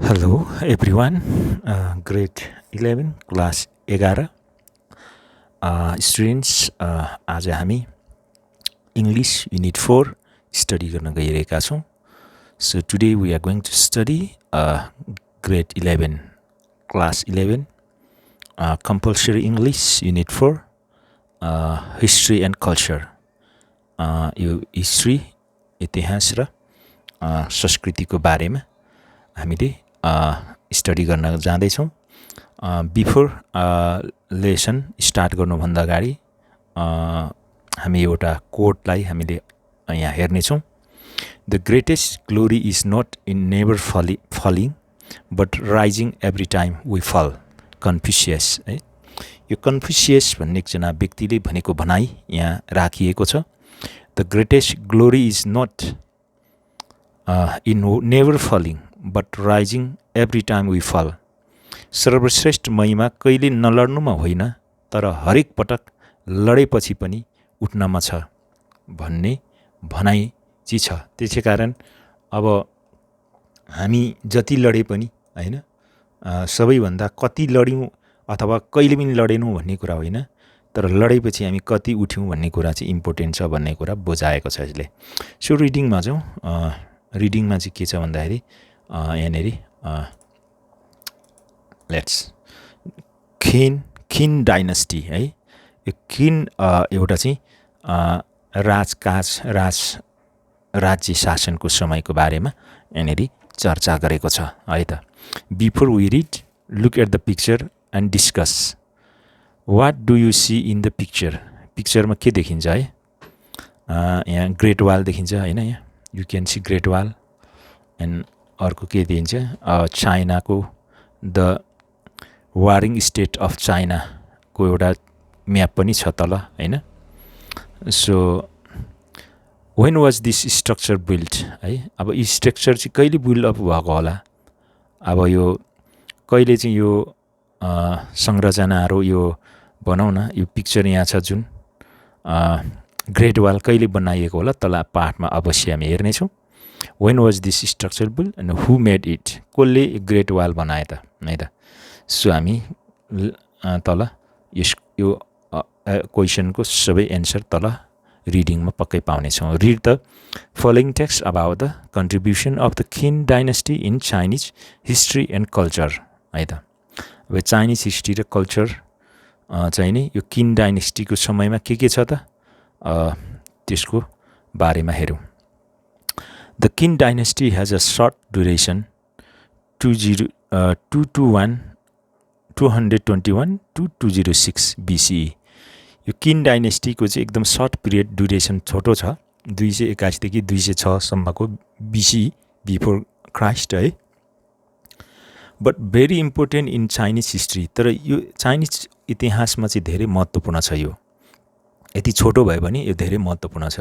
Hello everyone, grade 11 class 11 students, आज हामी English Unit 4 study गर्न गइरहेका छौं. So today we are going to study grade 11 class 11 compulsory English Unit 4 history and culture. यो history इतिहास र संस्कृतिको बारेमा हामीले स्टडी गर्न जाँदैछौँ. बिफोर लेसन स्टार्ट गर्नुभन्दा अगाडि हामी एउटा कोटलाई हामीले यहाँ हेर्नेछौँ. The greatest glory is not in never falling but rising every time we fall. Confucius है, यो कन्फ्युसियस भन्ने एकजना व्यक्तिले भनेको भनाइ यहाँ राखिएको छ. The greatest glory is not in never falling but rising every time we fall. सर्वश्रेष्ठ महिमा कहिले नलड्नुमा होइन तर हरेक पटक लडेपछि पनि उठ्नमा छ भन्ने भनाइ चाहिँ छ. त्यसै कारण अब हामी जति लडे पनि होइन, सबैभन्दा कति लड्यौँ अथवा कहिले पनि लडेनौँ भन्ने कुरा होइन, तर लडेपछि हामी कति उठ्यौँ भन्ने कुरा चाहिँ इम्पोर्टेन्ट छ भन्ने कुरा बुझाएको छ यसले. सो रिडिङमा जाउँ. रिडिङमा चाहिँ के छ भन्दाखेरि यहाँनिर लेट्स खिन डाइनेस्टी है. यो खिन एउटा चाहिँ राज्य शासनको समयको बारेमा यहाँनिर चर्चा गरेको छ है त. Before we read, look at the picture and discuss. What do you see in the picture. पिक्चरमा के देखिन्छ है? यहाँ ग्रेट वाल देखिन्छ होइन, यहाँ you can see great wall. And अर्को के दिन्छ, चाइनाको द वारिङ स्टेट अफ चाइनाको एउटा म्याप पनि छ तल होइन. So when was this structure build है. अब यो स्ट्रक्चर चाहिँ कहिले बिल्ड अप भएको होला, अब यो कहिले चाहिँ यो संरचनाहरू यो भनौँ न, यो पिक्चर यहाँ छ जुन ग्रेट वाल कहिले बनाइएको होला तल पाठमा अवश्य हामी हेर्नेछौँ. When was this structure build and who made it. कसले ग्रेट वाल बनाए त है त. सो हामी तल यो क्वेसनको सबै एन्सर तल रिडिङमा पक्कै पाउनेछौँ. Read the following text about the contribution of the Qin dynasty in Chinese history and culture है त. अब चाइनिज हिस्ट्री र कल्चर चाहिँ नि यो किन डाइनेस्टीको समयमा के छ त त्यसको बारेमा हेरौँ. The Qin dynasty has a short duration 221 to 206 BCE. यो किन डाइनेस्टीको चाहिँ एकदम सर्ट पिरियड ड्युरेसन छोटो छ, 281 देखि 206 सम्मको BCE बिफोर क्राइस्ट है. But very important in Chinese history. तर यो चाइनिज इतिहासमा चाहिँ धेरै महत्त्वपूर्ण छ. यो यति छोटो भए पनि यो धेरै महत्त्वपूर्ण छ.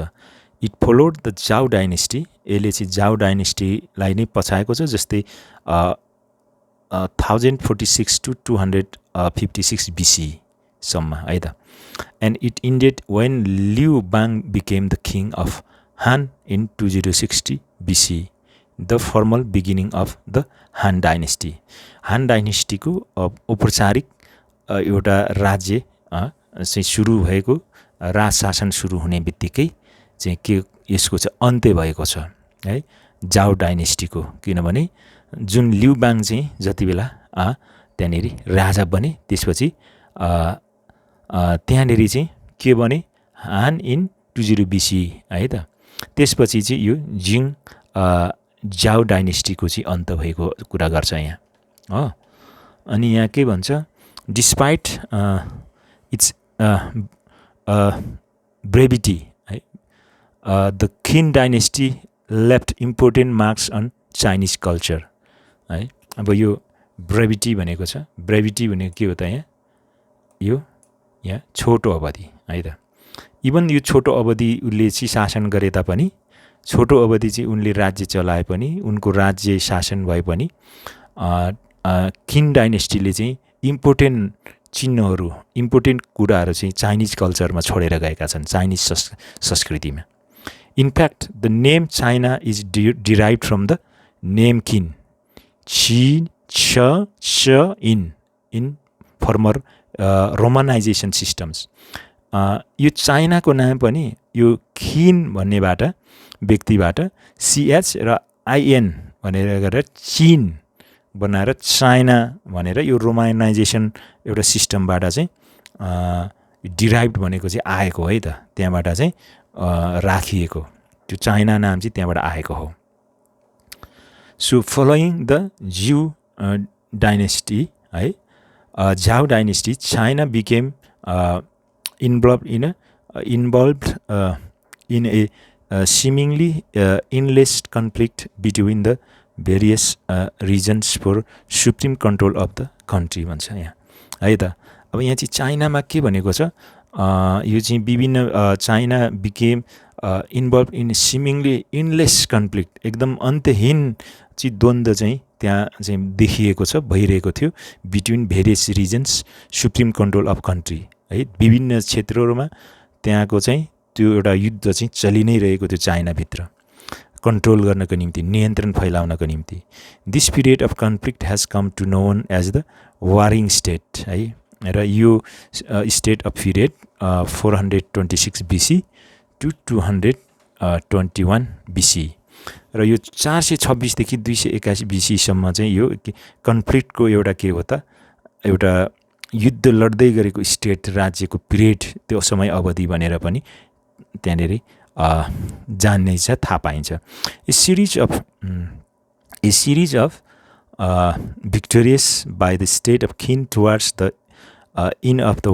इट फलोड द जाउ डाइनेस्टी. यसले चाहिँ जाउ डाइनेस्टीलाई नै पछाएको छ, जस्तै 1046 to 256 BCE सम्म है त. And it ended when Liu Bang became the king of Han in 2060 BCE, the formal beginning of the Han dynasty. Han डाइनेस्टीको औपचारिक एउटा राज्य चाहिँ सुरु भएको, राज शासन सुरु हुने बित्तिकै चाहिँ के यसको चाहिँ अन्त्य भएको छ है, जाउ डाइनेस्टीको. किनभने जुन लिउ बाङ चाहिँ जति बेला त्यहाँनिर राजा बने, त्यसपछि त्यहाँनिर चाहिँ के बने, हान इन 20 BCE है त. त्यसपछि चाहिँ यो जिङ जाउ डाइनेस्टीको चाहिँ अन्त भएको कुरा गर्छ यहाँ हो. अनि यहाँ के भन्छ, डिस्पाइट इट्स ब्रेभिटी है, the Qin dynasty left important marks on Chinese culture है. अब यो ब्रेभिटी भनेको छ, ब्रेभिटी भनेको के हो त यहाँ, यो यहाँ छोटो अवधि है त. इभन यो छोटो अवधि उसले चाहिँ शासन गरे तापनि, छोटो अवधि चाहिँ उनले राज्य चलाए पनि, उनको राज्य शासन भए पनि किन डाइनेस्टीले चाहिँ इम्पोर्टेन्ट चिन्हहरू, इम्पोर्टेन्ट कुराहरू चाहिँ चाइनिज कल्चरमा छोडेर गएका छन्, चाइनिज संस्कृतिमा. In fact the name China is derive from the name किन. ची छ च इन फर्मर रोमनाइजेसन सिस्टम्स। यो चाइनाको नाम पनि यो खिन भन्नेबाट व्यक्तिबाट CH र IN भनेर गरेर चीन बनाएर चाइना भनेर यो रोमनाइजेसन एउटा सिस्टमबाट चाहिँ डिराइभ्ड भनेको चाहिँ आएको है त, त्यहाँबाट चाहिँ राखिएको त्यो चाइना नाम चाहिँ त्यहाँबाट आएको हो। So following the Zhou dynasty है, Zhou dynasty, China became involved in a seemingly endless conflict between the various regions for supreme control of the country भन्छ यहाँ है त। अब यहाँ चाहिँ चाइनामा के भनेको छ, यो चाहिँ विभिन्न China became involve in seemingly endless conflict, एकदम अन्त्यहीन चाहिँ द्वन्द्व चाहिँ त्यहाँ चाहिँ देखिएको छ, भइरहेको थियो between various regions supreme control of country है, विभिन्न क्षेत्रहरूमा त्यहाँको चाहिँ त्यो एउटा युद्ध चाहिँ चलि नै रहेको थियो चाइनाभित्र कन्ट्रोल गर्नको निम्ति, नियन्त्रण फैलाउनको निम्ति। This period of conflict has come to known as the warring state है, र यो state of period 426 BC to 221 BC, र यो 426 देखि 281 BC सम्म चाहिँ यो कन्फ्लिक्टको एउटा के हो त, एउटा युद्ध लड्दै गरेको स्टेट राज्यको पिरियड, त्यो समय अवधि भनेर पनि त्यहाँनिर जान्ने छ, थाहा पाइन्छ। A series of victorious by the state of Qin towards the end of the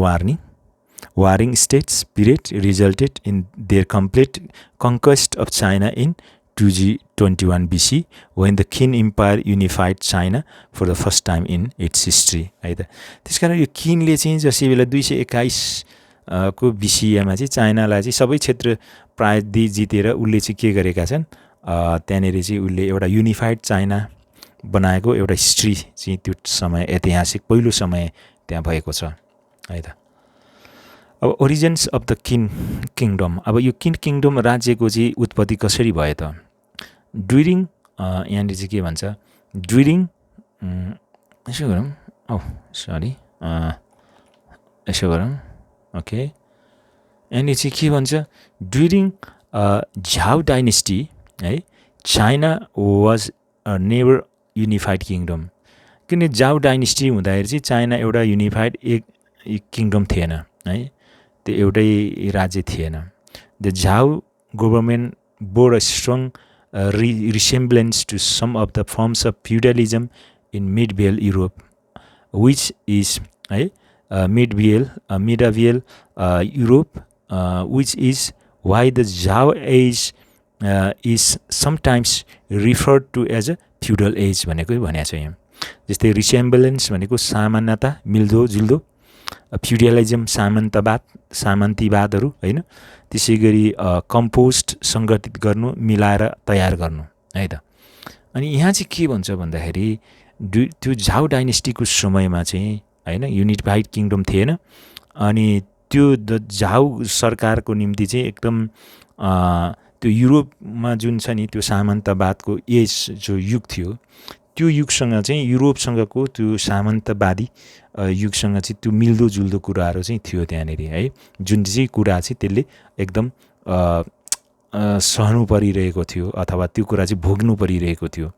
warring states period resulted in their complete conquest of China in 221 BC when the Qin Empire unified China for the first time in its history है त। त्यसकारण यो Kinley चाहिँ जसै बेला 221 को BCमा चाहिँ चाइनालाई चाहिँ सबै क्षेत्र प्राय जितेर उसले चाहिँ के गरेका छन्, त्यहाँनिर चाहिँ उसले एउटा युनिफाइड चाइना बनाएको एउटा हिस्ट्री चाहिँ त्यो समय ऐतिहासिक पहिलो समय त्यहाँ भएको छ है त। अब ओरिजिन्स अफ द किङडम, अब यो किङडम राज्यको चाहिँ उत्पत्ति कसरी भयो त, ड्युरिङ यहाँनिर चाहिँ के भन्छ, ड्युरिङ यसो गरौँ, यसो गरौँ, ओके, यहाँनिर चाहिँ के भन्छ, ड्युरिङ झाउ डाइनेस्टी है, China was never unified kingdom. किन झाउ डाइनेस्टी हुँदाखेरि चाहिँ चाइना एउटा युनिफाइड एक किङडम थिएन है, त्यो एउटै राज्य थिएन। The Zhou government bore a strong resemblance to some of the forms of feudalism in medieval Europe, which is medieval Europe, which is why the Zhao age is sometimes referred to as a feudal age भनेको भनेको छ यहाँ। जस्तै रिसेम्बलेन्स भनेको सामान्यता, मिल्दो जुल्दो, feudalism सामन्तीवादहरू होइन, त्यसै गरी कम्पोस्ट सङ्गठित गर्नु, मिलाएर तयार गर्नु है त। अनि यहाँ चाहिँ के भन्छ भन्दाखेरि त्यो झाउ डाइनेस्टीको समयमा चाहिँ होइन युनिफाइड किङडम थिएन, अनि त्यो झाउ सरकारको निम्ति चाहिँ एकदम त्यो युरोपमा जुन छ नि त्यो सामन्तवादको एज जो युग थियो, त्यो युगसँग चाहिँ युरोपसँगको त्यो सामन्तवादी युगसँग चाहिँ त्यो मिल्दोजुल्दो कुराहरू चाहिँ थियो त्यहाँनिर है, जुन चाहिँ कुरा चाहिँ त्यसले एकदम सहनु परिरहेको थियो अथवा त्यो कुरा चाहिँ भोग्नु परिरहेको थियो।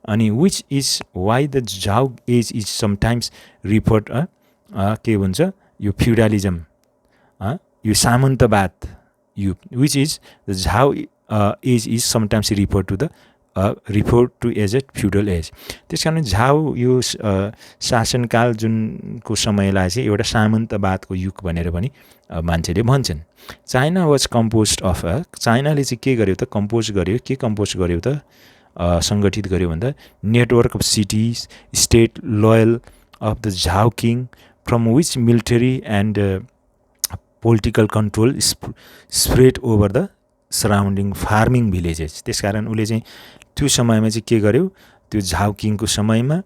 अनि which is why the Zhou age is sometimes referred के भन्छ यो फ्युडलिजम, यो सामन्तवाद युग, which is the Zhou age is sometimes refer to as a feudal age. त्यस कारण झाउ यो शासनकाल जुनको समयलाई चाहिँ एउटा सामन्तवादको युग भनेर पनि मान्छेले भन्छन्। चाइना वाज कम्पोज अफ, चाइनाले चाहिँ के गर्यो त, कम्पोज गर्यो त, सङ्गठित गर्यो भन्दा network of cities state loyal of the Zhou king from which military and political control spread over the surrounding farming villages. त्यसकारण उसले चाहिँ त्यो समयमा चाहिँ के गर्यो, त्यो झाउ किङको समयमा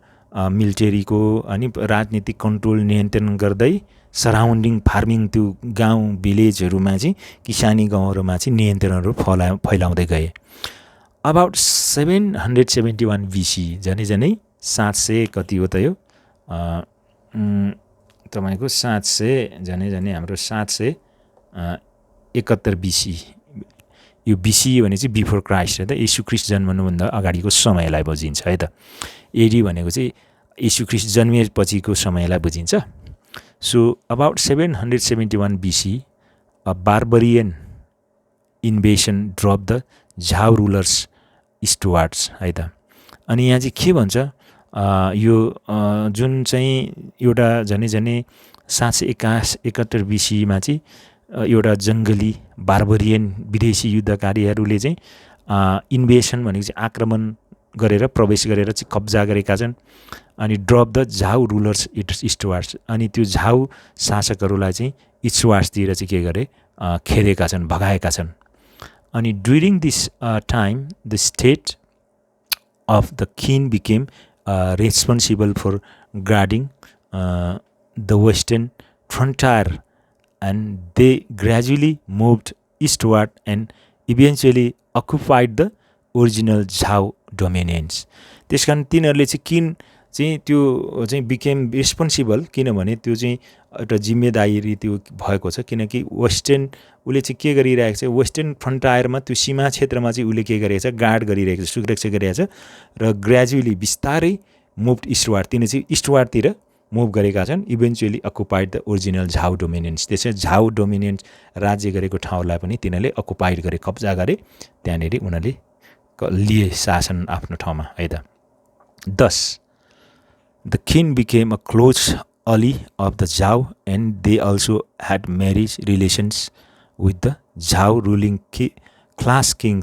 मिलिटेरीको अनि राजनीतिक कन्ट्रोल नियन्त्रण गर्दै सराउन्डिङ फार्मिङ त्यो गाउँ भिलेजहरूमा चाहिँ किसानी गाउँहरूमा चाहिँ नियन्त्रणहरू फैलाउँदै गए। अबाउट 771 BC, झनै 700 कति हो त यो तपाईको 700 झनै हाम्रो 771 BC यो BC भने चाहिँ बिफोर क्राइस्ट है त येशू ख्रीष्ट जन्मनुभन्दा अगाडिको समयलाई बुझिन्छ है त एडी भनेको चाहिँ येशू ख्रीष्ट जन्मिएपछिको समयलाई बुझिन्छ so about 771 BC a barbarian invasion drove the Zhao rulers eastwards है त अनि यहाँ चाहिँ के भन्छ यो जुन चाहिँ एउटा झनै 771 BC मा चाहिँ एउटा जङ्गली बार्बरियन विदेशी युद्धकारीहरूले चाहिँ इन्भेसन भनेको चाहिँ आक्रमण गरेर प्रवेश गरेर चाहिँ कब्जा गरेका छन् अनि ड्रप द झाउ रुलर्स इस्टवार्ड्स अनि त्यो झाउ शासकहरूलाई चाहिँ इस्टवार्ड्सतिर चाहिँ के गरे खेदेका छन् भगाएका छन् अनि during this time the state of the king became responsible for guarding the western frontier and they gradually moved eastward and eventually occupied the original Zhao dominions. त्यसकारण तिनीहरूले चाहिँ किन चाहिँ त्यो चाहिँ बिकेम रेस्पोन्सिबल किनभने त्यो चाहिँ एउटा जिम्मेदारी त्यो भएको छ किनकि वेस्टर्न उसले चाहिँ के गरिरहेको छ वेस्टर्न फ्रन्टायरमा त्यो सीमा क्षेत्रमा चाहिँ उसले के गरिरहेको छ गार्ड गरिरहेको छ सुरक्षा गरिरहेको छ र ग्रेजुअली बिस्तारै मुभ इस्टवार्ड तिनी चाहिँ इस्टवार्डतिर मुभ गरेका छन् इभेन्चुअली अकुपाइड द ओरिजिनल झाउ डोमिनियन्स त्यसै झाउ डोमिनियन्स राज्य गरेको ठाउँलाई पनि तिनीहरूले अकुपाइड गरे कब्जा गरे त्यहाँनिर उनीहरूले लिए शासन आफ्नो ठाउँमा है त 10 the king became a close ally of the Zhou and they also had marriage relations with the Zhou ruling class king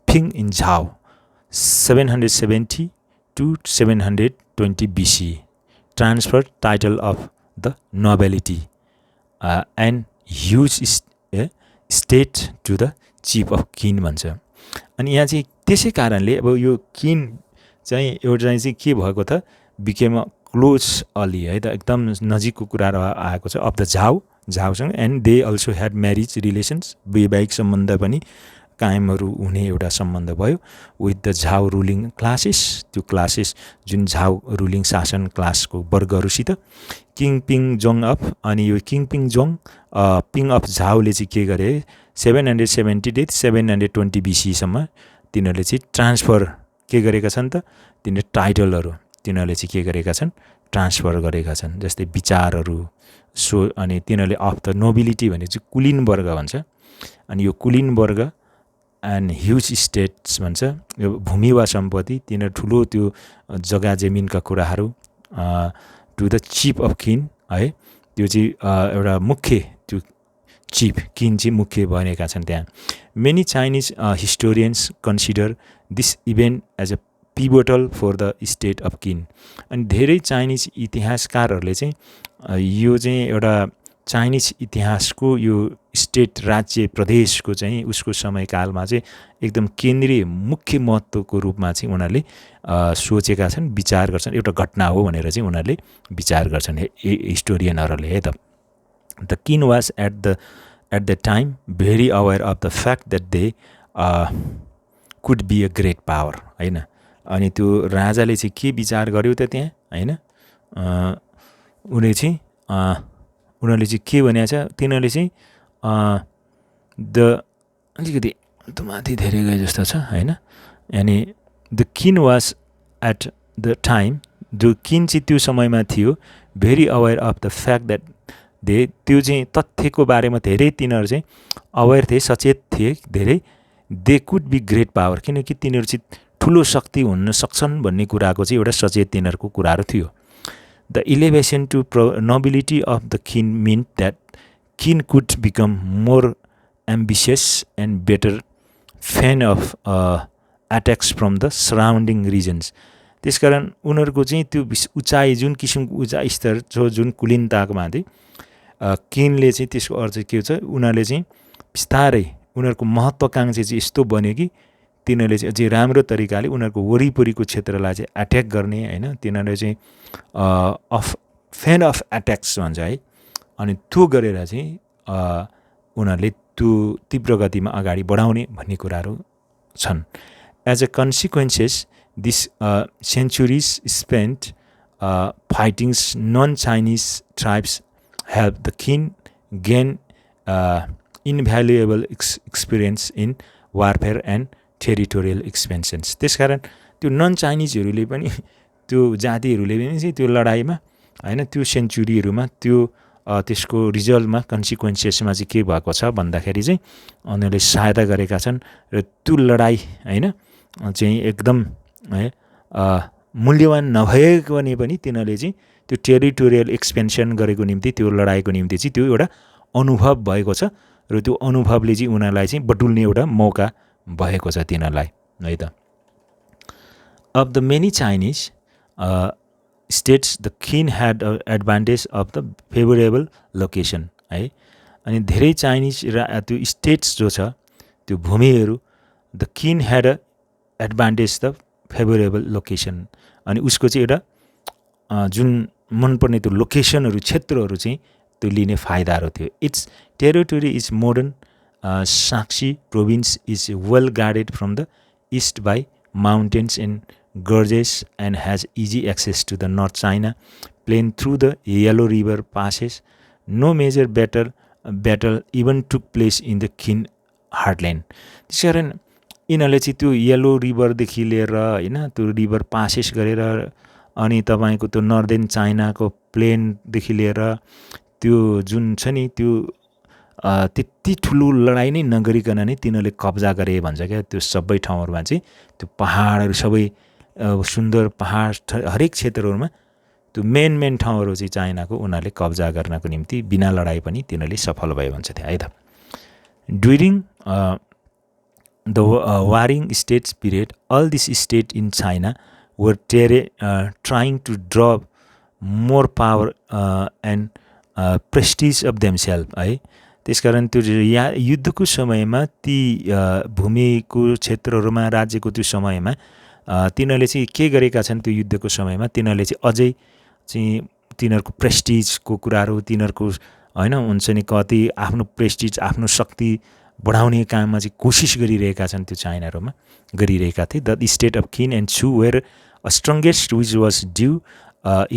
Ping in Zhou 770 to 720 BC transferred title of the nobility and huge state to the chief of kin भन्छ अनि यहाँ चाहिँ त्यसै कारणले अब यो किन चाहिँ एउटा चाहिँ के भएको त बिकेम क्लोज अली है त एकदम नजिकको कुरा आएको छ अफ द झाउसँग and they also had marriage relations वैवाहिक सम्बन्ध पनि कायमहरू हुने एउटा सम्बन्ध भयो with the Zhou ruling classes त्यो क्लासेस जुन झाउ रुलिङ शासन क्लासको वर्गहरूसित किङ पिङ जोङ अफ अनि यो king Ping Zhong Ping of झाउले चाहिँ के गरे 770 720 BC सम्म तिनीहरूले चाहिँ ट्रान्सफर के गरेका छन् त तिनीहरूले टाइटलहरू तिनीहरूले चाहिँ के गरेका छन् ट्रान्सफर गरेका छन् जस्तै विचारहरू सो अनि तिनीहरूले अफ द नोबिलिटी भने चाहिँ कुलीन वर्ग भन्छ अनि यो कुलीन वर्ग एन्ड ह्युज स्टेट्स भन्छ यो भूमि वा सम्पत्ति तिनीहरू ठुलो त्यो जग्गा जमिनका कुराहरू टु द चिफ अफ किन है त्यो चाहिँ एउटा मुख्य त्यो चिफ किन चाहिँ मुख्य बनेका छन् त्यहाँ many Chinese historians consider this event as a pivotal for the state of Qin अनि धेरै चाइनिज इतिहासकारहरूले चाहिँ यो चाहिँ एउटा चाइनिज इतिहासको यो स्टेट राज्य प्रदेशको चाहिँ उसको समयकालमा चाहिँ एकदम केन्द्रीय मुख्य महत्त्वको रूपमा चाहिँ उनीहरूले सोचेका छन् विचार गर्छन् एउटा घटना हो भनेर चाहिँ उनीहरूले विचार गर्छन् हिस्टोरियनहरूले है त the Qin was at the time very aware of the fact that they could be a great power होइन अनि त्यो राजाले चाहिँ के विचार गर्यो त त्यहाँ होइन उनीहरूले चाहिँ के भनेको छ तिनीहरूले चाहिँ द अलिकति माथि धेरै गए जस्तो छ होइन अनि the Qin was at the time जो किन चाहिँ त्यो समयमा थियो very aware of the fact that त्यो चाहिँ तथ्यको बारेमा धेरै तिनीहरू चाहिँ अवेर थिए सचेत थिए धेरै they could be great power किनकि तिनीहरू चाहिँ ठुलो शक्ति हुन सक्छन् भन्ने कुराको चाहिँ एउटा सचेत तिनीहरूको कुराहरू थियो the elevation to nobility of the king meant that king could become more ambitious and better fan of attacks from the surrounding regions त्यसकारण उनीहरूको चाहिँ त्यो उचाइ जुन किसिमको उचाइ स्तर जो जुन कुलीनतामा थियो किनले चाहिँ त्यसको अर्थ के छ उनीहरूले चाहिँ बिस्तारै उनीहरूको महत्त्वाकांक्षा चाहिँ यस्तो बन्यो कि तिनीहरूले चाहिँ अझै राम्रो तरिकाले उनीहरूको वरिपरिको क्षेत्रलाई चाहिँ एट्याक गर्ने होइन तिनीहरूले चाहिँ फ्यान अफ एट्याक्स भन्छ है अनि त्यो गरेर चाहिँ उनीहरूले त्यो तीव्र गतिमा अगाडि बढाउने भन्ने कुराहरू छन् as a consequences This centuries spent fighting non-Chinese tribes helped the king gain invaluable experience in warfare and territorial expansions. त्यसकारण त्यो नन चाइनिजहरूले पनि त्यो जातिहरूले पनि चाहिँ त्यो लडाइँमा हैन त्यो सेन्चुरीहरूमा त्यो त्यसको रिजल्टमा कन्सिक्वेन्सेसमा चाहिँ के भएको छ भन्दाखेरि चाहिँ उनीहरूले सहायता गरेका छन् र त्यो लडाइँ हैन चाहिँ एकदम है मूल्यवान नभएको पनि तिनीहरूले चाहिँ त्यो टेरिटोरियल एक्सपेन्सन गरेको निम्ति त्यो लडाइँको निम्ति चाहिँ त्यो एउटा अनुभव भएको छ र त्यो अनुभवले चाहिँ उनीहरूलाई चाहिँ बटुल्ने एउटा मौका भएको छ तिनीहरूलाई है त Of the many Chinese states, the king had an advantage of the favorable location है अनि धेरै चाइनिज त्यो स्टेट्स जो छ त्यो भूमिहरू the Qin had a advantage the favourable location अनि उसको चाहिँ एउटा जुन मनपर्ने त्यो लोकेसनहरू क्षेत्रहरू चाहिँ त्यो लिने फाइदाहरू थियो its territory is modern Shaanxi province is well guarded from the east by mountains and gorges and has easy access to the North China plain through the Yellow River passes. No major battle even took place in the Qin heartland. त्यसकारण यिनीहरूले चाहिँ त्यो yellow रिभरदेखि लिएर हैन त्यो river passes गरेर अनि तपाईको त्यो नर्दर्न चाइनाको प्लेनदेखि लिएर त्यो जुन छ नि त्यो त्यति ठुलो लडाइँ नै नगरिकन नै तिनीहरूले कब्जा गरे भन्छ क्या त्यो सबै ठाउँहरूमा चाहिँ त्यो पहाडहरू सबै सुन्दर पहाड हरेक क्षेत्रहरूमा त्यो मेन ठाउँहरू चाहिँ चाइनाको उनीहरूले कब्जा गर्नको निम्ति बिना लडाइँ पनि तिनीहरूले सफल भए भन्छ थियो है त during the warring states period all this state in China were trying to draw more power and prestige of themselves है त्यसकारण त्यो युद्धको समयमा ती भूमिको क्षेत्रहरूमा राज्यको त्यो समयमा तिनीहरूले चाहिँ के गरेका छन् त्यो युद्धको समयमा तिनीहरूले चाहिँ अझै चाहिँ तिनीहरूको प्रेस्टिजको कुराहरू तिनीहरूको हैन हुन्छ नि कति आफ्नो प्रेस्टिज आफ्नो शक्ति बढाउने काममा चाहिँ कोसिस गरिरहेका छन् त्यो चाइनाहरूमा गरिरहेका थिए the state of Qin and Chu were a strongest which was due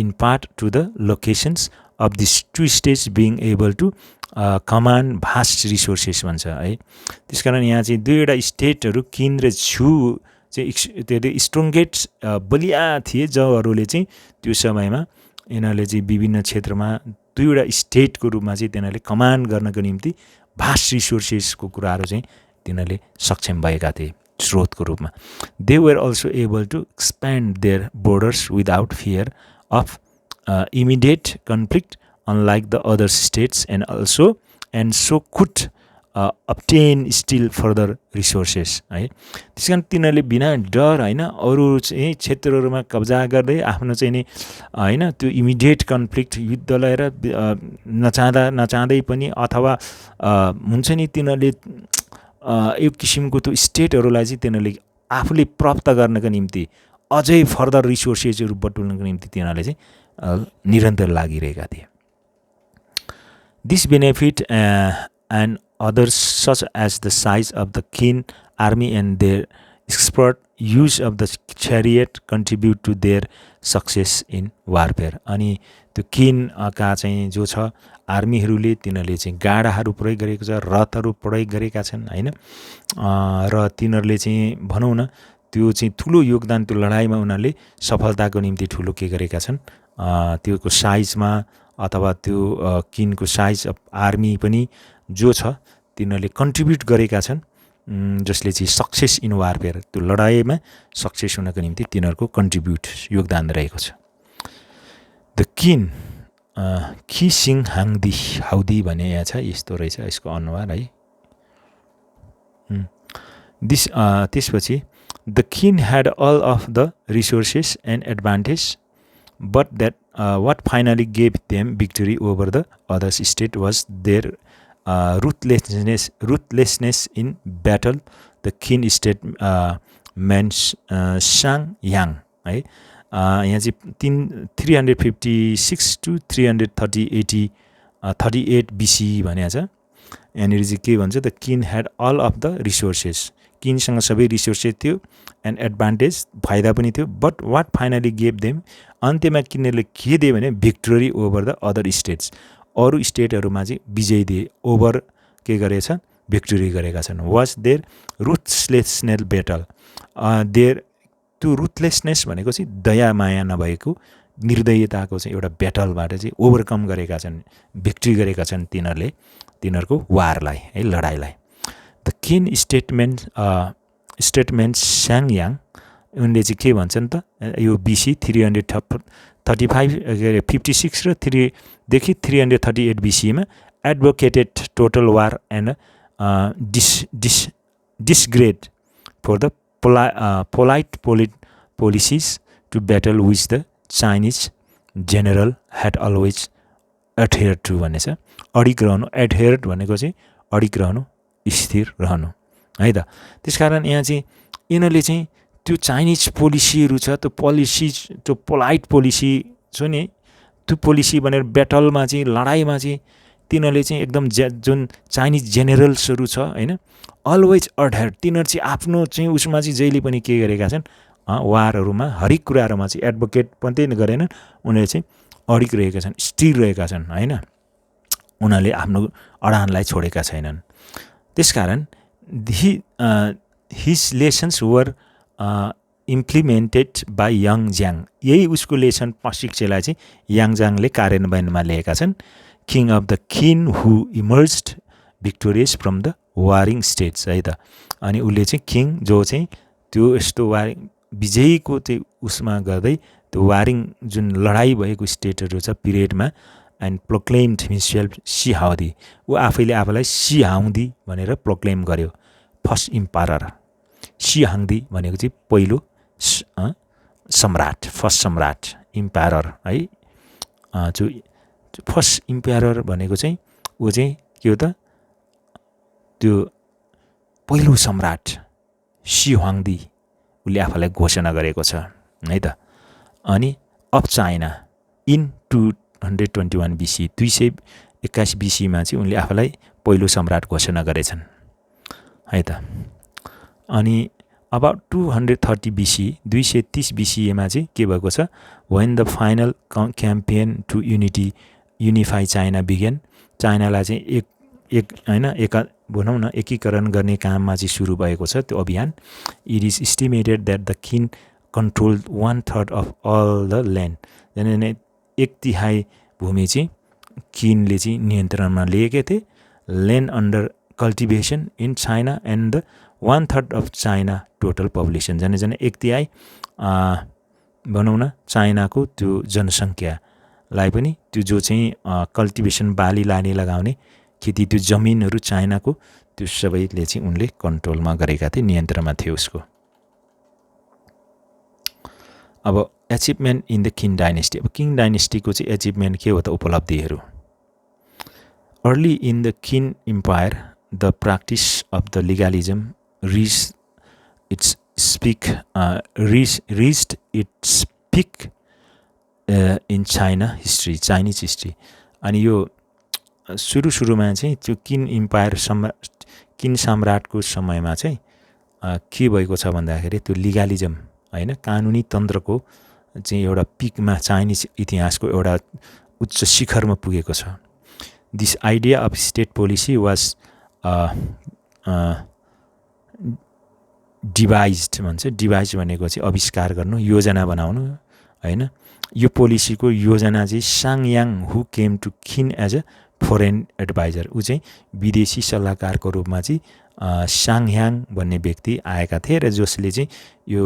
in part to the locations of this two states being able to command vast resources भन्छ है त्यसकारण यहाँ चाहिँ दुईवटा स्टेटहरू किन र छु चाहिँ त्यो स्ट्रङ्गेस्ट बलिया थिए जसहरूले चाहिँ त्यो समयमा यिनीहरूले चाहिँ विभिन्न क्षेत्रमा दुईवटा स्टेटको रूपमा चाहिँ तिनीहरूले कमान्ड गर्नको निम्ति भास्ट रिसोर्सेसको कुराहरू चाहिँ तिनीहरूले सक्षम भएका थिए स्रोतको रूपमा they were also able to expand their borders without fear of immediate conflict unlike the other states and so could obtain still further resources है त्यसकारण तिनीहरूले बिना डर हैन अरू चाहिँ क्षेत्रहरूमा कब्जा गर्दै आफ्नो चाहिँ नि हैन त्यो इमिडिएट कन्फ्लिक्ट युद्ध लिएर नचाहँदै पनि अथवा हुन्छ नि तिनीहरूले एक किसिमको त्यो स्टेटहरूलाई चाहिँ तिनीहरूले आफूले प्राप्त गर्नको निम्ति अझै फर्दर रिसोर्सेसहरू बटुल्नको निम्ति तिनीहरूले चाहिँ निरन्तर लागिरहेका थिए This benefit and others such as the size of the Qin army and their expert use of the chariot contribute to their success in warfare. अनि त्यो किन का चाहिँ जो छ आर्मीहरूले तिनीहरूले चाहिँ गाडाहरू प्रयोग गरेको छ रथहरू प्रयोग गरेका छन् हैन र तिनीहरूले चाहिँ भनौँ न त्यो चाहिँ ठुलो योगदान त्यो लडाइँमा उनीहरूले सफलताको निम्ति ठुलो के गरेका छन् त्योको साइजमा अथवा त्यो किनको साइज अफ आर्मी पनि जो छ तिनीहरूले कन्ट्रिब्युट गरेका छन् जसले चाहिँ सक्सेस इन वारफेयर त्यो लडाइँमा सक्सेस हुनको निम्ति तिनीहरूको कन्ट्रिब्युट योगदान रहेको छ द किन खी सिङ हाङदी हाउदी भने यहाँ छ यस्तो रहेछ यसको अनुहार है त्यसपछि the Qin had all of the resources and advantage but that what finally gave them victory over the other state was their ruthlessness in battle. The Qin state man Shang Yang है यहाँ चाहिँ 356 to 38 BC भनेको छ यहाँनिर चाहिँ के भन्छ the Qin had all of the resources किनसँग सबै रिसोर्सेस थियो एन्ड एडभान्टेज फाइदा पनि थियो but what finally gave them अन्त्यमा किन्नेले के दिए भने victory over the other states अरू स्टेटहरूमा चाहिँ विजय दिए ओभर के गरेछ भिक्टोरी गरेका छन् वाज देयर रुथलेसनेस बेटल देयर त्यो रुथलेसनेस भनेको चाहिँ दया माया नभएको निर्दयताको चाहिँ एउटा ब्याटलबाट चाहिँ ओभरकम गरेका छन् भिक्ट्री गरेका छन् तिनीहरूको वारलाई है लडाइँलाई द किन स्टेटमेन्ट स्याङयाङ उनले चाहिँ के भन्छन् त यो BC 335 के अरे 56 र 3देखि 338 BC-मा advocated total war and disgrade for the polite policies to battle which the Chinese general had always adhered to भनेछ अडिक रहनु adhered भनेको चाहिँ अडिक रहनु स्थिर रहनु है त त्यसकारण यहाँ चाहिँ यिनीहरूले चाहिँ त्यो चाइनिज पोलिसीहरू छ त्यो पोलिसी त्यो पोलाइट पोलिसी छ नि त्यो पोलिसी भनेर ब्याटलमा चाहिँ लडाइँमा चाहिँ तिनीहरूले चाहिँ एकदम जुन चाइनिज जेनरल्सहरू छ हैन अलवेज अडहेयर तिनीहरू चाहिँ आफ्नो चाहिँ उसमा चाहिँ जहिले पनि के गरेका छन् वारहरूमा हरेक कुराहरूमा चाहिँ एडभोकेट पनि गरेनन् उनीहरूले चाहिँ अडिक रहेका छन् स्थिर रहेका छन् हैन उनीहरूले आफ्नो अडानलाई छोडेका छैनन् त्यसकारण हिज लेसन्स वर इम्प्लिमेन्टेड बाई याङ ज्याङ यही उसको लेसन शिक्षालाई चाहिँ याङ ज्याङले कार्यान्वयनमा ल्याएका छन् किङ अफ द किन हु emerged victorious from the warring states है त अनि उसले चाहिँ किङ जो चाहिँ त्यो यस्तो वारिङ विजयीको चाहिँ उसमा गर्दै त्यो वारिङ जुन लडाइँ भएको स्टेटहरू छ पिरियडमा एन्ड प्रोक्लेम्ड हिमसेल्फ सिहाउदी ऊ आफैले आफूलाई सिहाउँदी भनेर प्रोक्लेम गर्यो फर्स्ट इम्पायर सिहाङ्दी भनेको चाहिँ पहिलो सम्राट फर्स्ट सम्राट इम्पायर है जो फर्स्ट इम्पायर भनेको चाहिँ ऊ चाहिँ के हो त त्यो पहिलो सम्राट सिहाङ्दी उसले आफूलाई घोषणा गरेको छ है त अनि अफ चाइना इन 221 BC 221 BC-मा चाहिँ उनले आफूलाई पहिलो सम्राट घोषणा गरेछन् है त अनि अबाउट 230 BC 230 BC-मा चाहिँ के भएको छ when the final campaign to unify China began चाइनालाई चाहिँ एक हैन भनौँ न एकीकरण गर्ने काममा चाहिँ सुरु भएको छ त्यो अभियान it is estimated that the Qin controlled 1/3 of all the land यानि 1/3 भूमि चाहिँ किनले चाहिँ नियन्त्रणमा लिएकै थिए land under cultivation in China and the 1/3 of China total population जने 1/3 भनौँ न चाइनाको त्यो जनसङ्ख्यालाई पनि त्यो जो चाहिँ कल्टिभेसन बाली लाने लगाउने खेती त्यो जमिनहरू चाइनाको त्यो सबैले चाहिँ उनले कन्ट्रोलमा गरेका थिए नियन्त्रणमा थियो उसको अब achievement in the Qin dynasty अब किङ डाइनेस्टीको चाहिँ एचिभमेन्ट के हो त उपलब्धिहरू early in the Qin empire the practice of the legalism reached its peak in China history Chinese history अनि यो सुरुमा चाहिँ त्यो किन इम्पायर किन सम्राटको समयमा चाहिँ के भएको छ भन्दाखेरि त्यो लिगलिजम हैन कानुनी तन्त्रको चाहिँ एउटा पिकमा चाइनिज इतिहासको एउटा उच्च शिखरमा पुगेको छ this idea of state policy was devised भन्छ डिभाइज भनेको चाहिँ आविष्कार गर्नु योजना बनाउनु हैन यो पोलिसीको योजना चाहिँ साङयाङ हु केम टु किन एज अ फोरेन एडभाइजर ऊ चाहिँ विदेशी सल्लाहकारको रूपमा चाहिँ साङयाङ भन्ने व्यक्ति आएका थिए र जसले चाहिँ यो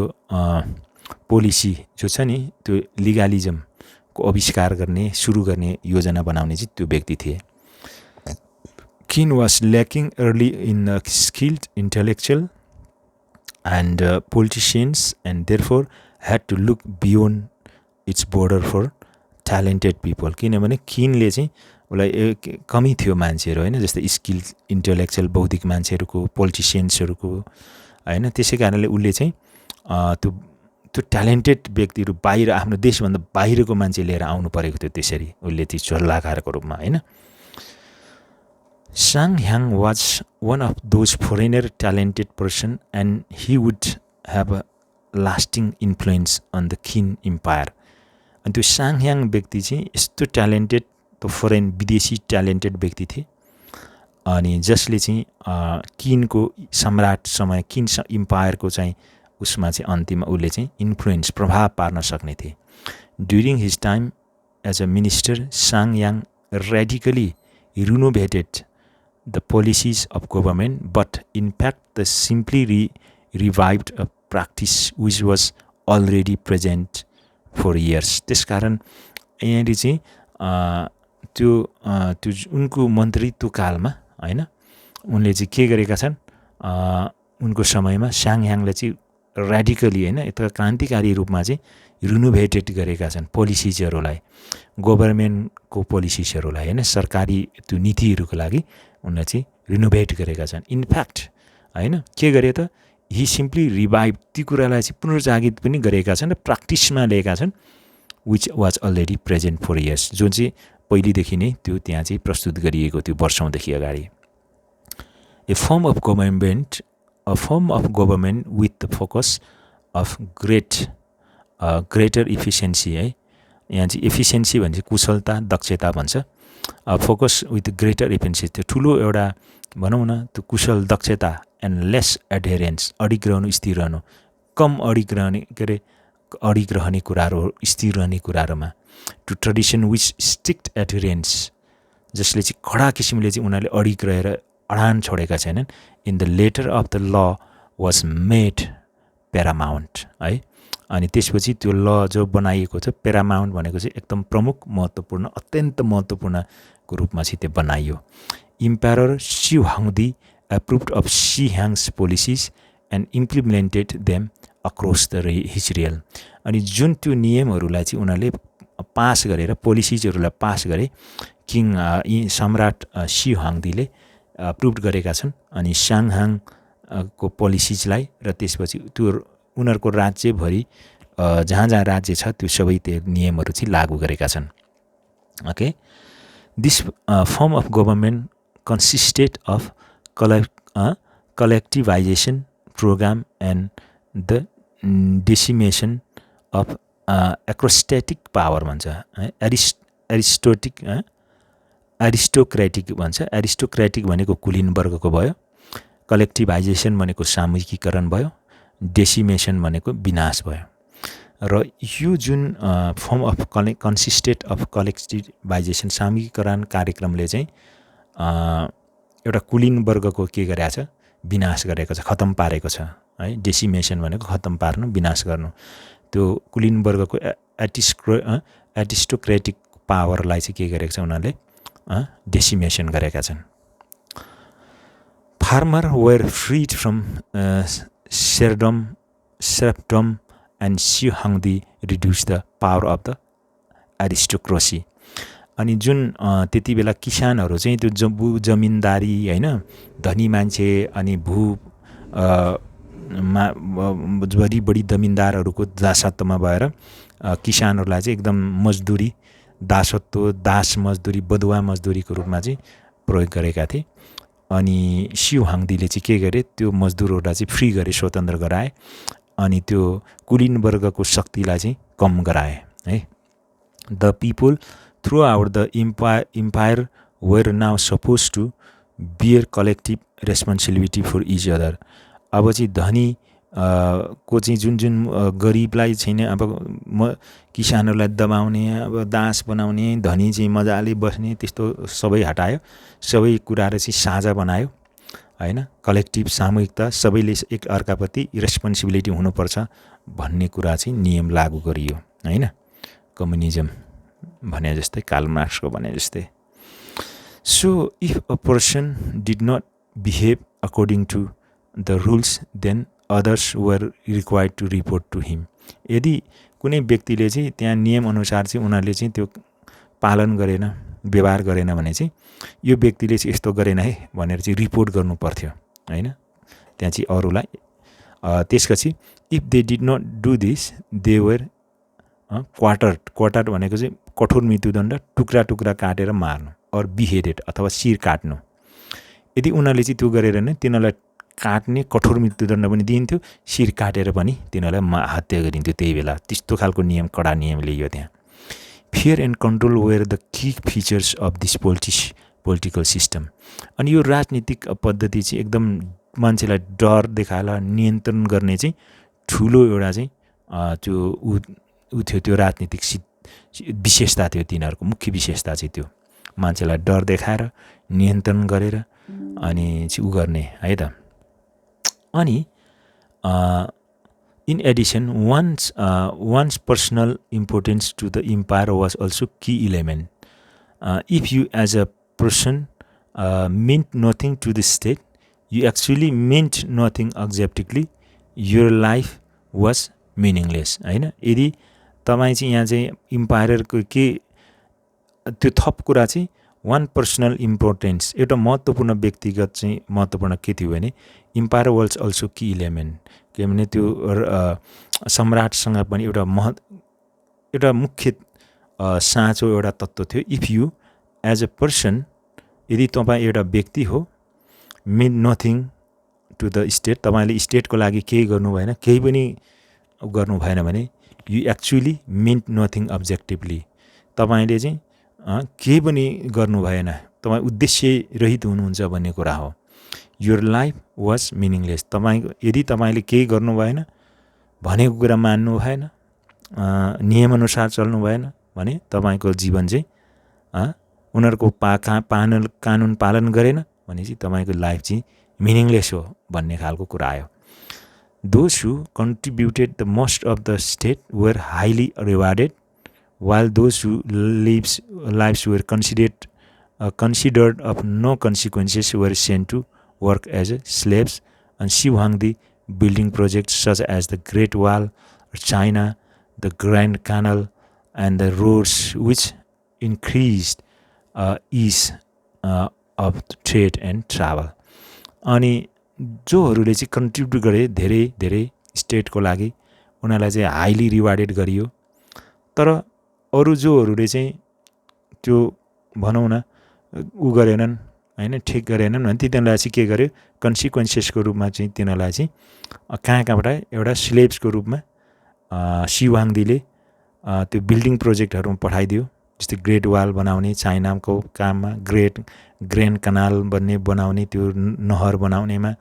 पोलिसी जो छ नि त्यो लिगलिजमको आविष्कार गर्ने सुरु गर्ने योजना बनाउने चाहिँ त्यो व्यक्ति थिए Qin was lacking early in the skilled intellectual and politicians and therefore had to look beyond its border for talented people किनभने किनले चाहिँ उसलाई कमी थियो मान्छेहरू हैन जस्तै स्किल इन्टेलेक्चुअल बौद्धिक मान्छेहरूको पोलिटिसियन्सहरूको हैन त्यसै कारणले उसले चाहिँ त्यो ट्यालेन्टेड व्यक्तिहरू बाहिर आफ्नो देशभन्दा बाहिरको मान्छे लिएर आउनु परेको थियो त्यसरी उसले त्यो सल्लाहकारको रूपमा हैन Sang Hyang was one of those foreigner talented person and he would have a lasting influence on the Qin Empire. अनि त्यो साङह्याङ व्यक्ति चाहिँ यस्तो ट्यालेन्टेड त्यो फरेन विदेशी ट्यालेन्टेड व्यक्ति थिए अनि जसले चाहिँ किनको सम्राट समय किन इम्पायरको चाहिँ उसमा चाहिँ अन्तिममा उसले चाहिँ इन्फ्लुएन्स प्रभाव पार्न सक्ने थिए during his time as a minister साङयाङ radically renovated the policies of government, but in fact they simply revived a practice which was already present for years. त्यसकारण यहाँनिर चाहिँ त्यो उनको मन्त्रीत्व कालमा हैन उनले चाहिँ के गरेका छन् उनको समयमा साङह्याङले चाहिँ रेडिकली हैन यता क्रान्तिकारी रूपमा चाहिँ रिनोभेटेड गरेका छन् पोलिसिजहरूलाई गभर्नमेन्टको पोलिसिजहरूलाई हैन सरकारी त्यो नीतिहरूको लागि उनले चाहिँ रिनोभेट गरेका छन् इनफ्याक्ट हैन के गरे त ही सिम्पली रिभाइभ ती कुरालाई चाहिँ पुनर्जागृत पनि गरेका छन् र प्र्याक्टिसमा ल्याएका छन् which was already present for years जुन चाहिँ पहिलेदेखि नै त्यो त्यहाँ चाहिँ प्रस्तुत गरिएको थियो वर्षौँदेखि अगाडि a form of government with the focus of greater efficiency है यहाँ चाहिँ एफिसियन्सी भन्छ कुशलता दक्षता भन्छ फोकस विथ ग्रेटर इफिसियन्सी त्यो ठुलो एउटा भनौँ न त्यो कुशल दक्षता एन्ड लेस एडहेरेन्स अडिग रहनु स्थिर रहनु कम अडिग रहने के अरे अडिग रहने कुराहरू स्थिर रहने कुराहरूमा टु ट्रेडिसन विच स्ट्रिक्ट एडहेरेन्स जसले चाहिँ कडा किसिमले चाहिँ उनीहरूले अडिग रहेर अडान छोडेका छैनन् in the letter of the law was made paramount है अनि त्यसपछि त्यो ल जो बनाइएको छ प्यारामाउन्ट भनेको चाहिँ एकदम प्रमुख महत्त्वपूर्ण अत्यन्त महत्त्वपूर्णको रूपमा चाहिँ त्यो बनाइयो empire Shi Huangdi approved of Shi Hang's policies and implemented them across the his realm. अनि जुन त्यो नियमहरूलाई चाहिँ उनीहरूले पास गरेर पोलिसिजहरूलाई पास गरे किङ सम्राट सी हाङदीले अप्रुभ गरेका छन् अनि साङहाङ को पोलिसिजलाई र त्यसपछि त्यो उनीहरूको राज्यभरि जहाँ जहाँ राज्य छ त्यो सबै त्यो नियमहरू चाहिँ लागू गरेका छन् okay this form of government consisted of collectivization program and the decimation of acrostatic power भन्छ एरिस्टोक्रेटिक भन्छ एरिस्टोक्रेटिक भनेको कुलीन वर्गको भयो कलेक्टिभाइजेसन भनेको सामूहिकीकरण भयो डेसिमेसन भनेको विनाश भयो र यो जुन फर्म अफ कन्सिस्टेड अफ कलेक्टिभाइजेसन सामूहिकीकरण कार्यक्रमले चाहिँ एउटा कुलीन वर्गको के गरेको छ विनाश गरेको छ खतम पारेको छ है डेसिमेसन भनेको खतम पार्नु विनाश गर्नु त्यो कुलीन वर्गको एरिस्टोक्रेटिक पावरलाई चाहिँ के गरेको छ उनीहरूले डेसिमेसन गरेका छन् farmer were freed from serfdom and Shi Hangdi reduced the power of the aristocracy. अनि जुन त्यति बेला किसानहरू चाहिँ त्यो जमिनदारी हैन धनी मान्छे अनि बढी जमिनदारहरूको दासत्वमा भएर किसानहरूलाई चाहिँ एकदम मजदुरी दासत्व दास मजदुरी बदुवा मजदुरीको रूपमा चाहिँ प्रयोग गरेका थिए अनि शिव हाङदीले चाहिँ के गरे त्यो मजदुरहरूलाई चाहिँ फ्री गरे स्वतन्त्र गराए अनि त्यो कुलीन वर्गको शक्तिलाई चाहिँ कम गराए है the people throughout the empire were now supposed to bear collective responsibility for each other. अब चाहिँ धनी को चाहिँ जुन गरिबलाई छैन अब किसानहरूलाई दबाउने अब दास बनाउने धनी चाहिँ मजाले बस्ने त्यस्तो सबै हटायो सबै कुराहरू चाहिँ साझा बनायो हैन कलेक्टिभ सामूहिकता सबैले एक अर्काप्रति रेस्पोन्सिबिलिटी हुनुपर्छ भन्ने कुरा चाहिँ नियम लागू गरियो हैन कम्युनिजम भने जस्तै कार्ल मार्क्सको भने जस्तै so if a person did not behave according to the rules then others were required to report to him यदि कुनै व्यक्तिले चाहिँ त्यहाँ नियम अनुसार चाहिँ उनीहरूले चाहिँ त्यो पालन गरेन व्यवहार गरेन भने चाहिँ यो व्यक्तिले चाहिँ यस्तो गरेन है भनेर चाहिँ रिपोर्ट गर्नु पर्थ्यो हैन त्यहाँ चाहिँ अरूलाई त्यसपछि if they did not do this they were quarter भनेको चाहिँ कठोर मृत्युदण्ड टुक्रा टुक्रा काटेर मार्नु और बिहेडेड अथवा शिर काट्नु यदि उनीहरूले चाहिँ त्यो गरेर नै तिनीहरूलाई काट्ने कठोर मृत्युदण्ड पनि दिइन्थ्यो, शिर काटेर पनि तिनीहरूलाई हत्या गरिन्थ्यो। त्यही बेला त्यस्तो खालको नियम, कडा नियम ल्याइयो त्यहाँ। Fear and control were the key features of this political system. अनि यो राजनीतिक पद्धति चाहिँ एकदम मान्छेलाई डर देखाएर नियन्त्रण गर्ने चाहिँ ठुलो एउटा चाहिँ त्यो ऊ थियो, त्यो राजनीतिक विशेषता थियो। तिनीहरूको मुख्य विशेषता चाहिँ त्यो मान्छेलाई डर देखाएर नियन्त्रण गरेर अनि चाहिँ ऊ गर्ने है त। अनि in Edison one's personal importance to the empire was also key element. If you as a person meant nothing to the state, you actually meant nothing objectively, your life was meaningless हैन। यदि तपाईँ चाहिँ यहाँ चाहिँ इम्पायरको के त्यो थप कुरा चाहिँ वान पर्सनल इम्पोर्टेन्स, एउटा महत्त्वपूर्ण व्यक्तिगत चाहिँ महत्त्वपूर्ण के थियो भने इम्पायर वाज अल्सो की इलेमेन्ट। किनभने त्यो सम्राटसँग पनि एउटा मुख्य साँचो एउटा तत्त्व थियो। If you as a person, यदि तपाईँ एउटा व्यक्ति हो, mean nothing to the state, तपाईँले स्टेटको लागि केही गर्नु भएन, केही पनि गर्नु भएन भने you actually minute nothing objectively, तपाईँले चाहिँ केही पनि गर्नु भएन, तपाईँ उद्देश्य रहित हुनुहुन्छ भन्ने कुरा हो। Your life was meaningless. यदि तपाईँले केही गर्नु भएन, भनेको कुरा मान्नु भएन, नियमअनुसार चल्नु भएन भने तपाईँको जीवन चाहिँ उनीहरूको कानुन पालन गरेन भने चाहिँ तपाईँको लाइफ चाहिँ मिनिङलेस हो भन्ने खालको कुरा आयो। Those who contributed the most of the state were highly rewarded, while those whose lives were considered of no consequences were sent to work as slaves. And Shiv Hangdi building projects such as the Great Wall of China, the Grand Canal, and the roads which increased ease of trade and travel. अनि जोहरूले चाहिँ contribute गरे धेरै धेरै स्टेटको लागि, उनीहरूलाई चाहिँ highly rewarded गरियो। तर अरू जोहरूले चाहिँ त्यो भनौँ न ऊ गरेनन् हैन, ठिक गरेनन् भने तिनीहरूलाई चाहिँ के गर्यो, कन्सिक्वेन्सेसको रूपमा चाहिँ तिनीहरूलाई चाहिँ कहाँबाट एउटा स्लेब्सको रूपमा शिव हाङदीले त्यो बिल्डिङ प्रोजेक्टहरूमा पठाइदियो। जस्तै ग्रेट वाल बनाउने चाइनाको काममा, ग्रेन्ड कनाल बनाउने, त्यो नहर बनाउनेमा,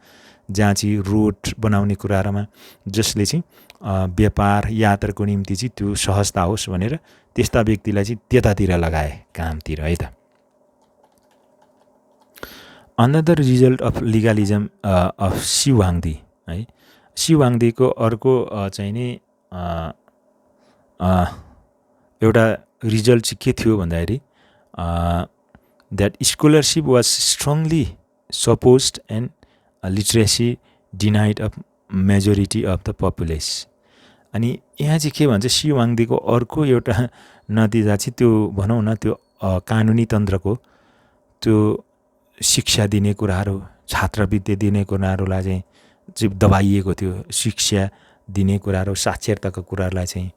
जहाँ चाहिँ रोड बनाउने कुराहरूमा, जसले चाहिँ व्यापार यात्राको निम्ति चाहिँ त्यो सहजता होस् भनेर त्यस्ता व्यक्तिलाई चाहिँ त्यतातिर लगाए कामतिर है त। Another result of legalism of Shi Huangdi है। शिव हाङदीको अर्को चाहिँ नि एउटा रिजल्ट चाहिँ के थियो भन्दाखेरि that scholarship was strongly supposed and literacy denied of majority of the population. अनि यहाँ चाहिँ के भन्छ, शिव हाङदीको अर्को एउटा नतिजा चाहिँ त्यो भनौँ न त्यो कानुनी तन्त्रको त्यो शिक्षा दिने कुराहरू, छात्रवृत्ति दिने कुराहरूलाई चाहिँ दबाइएको थियो। शिक्षा दिने कुराहरू, साक्षरताको कुराहरूलाई चाहिँ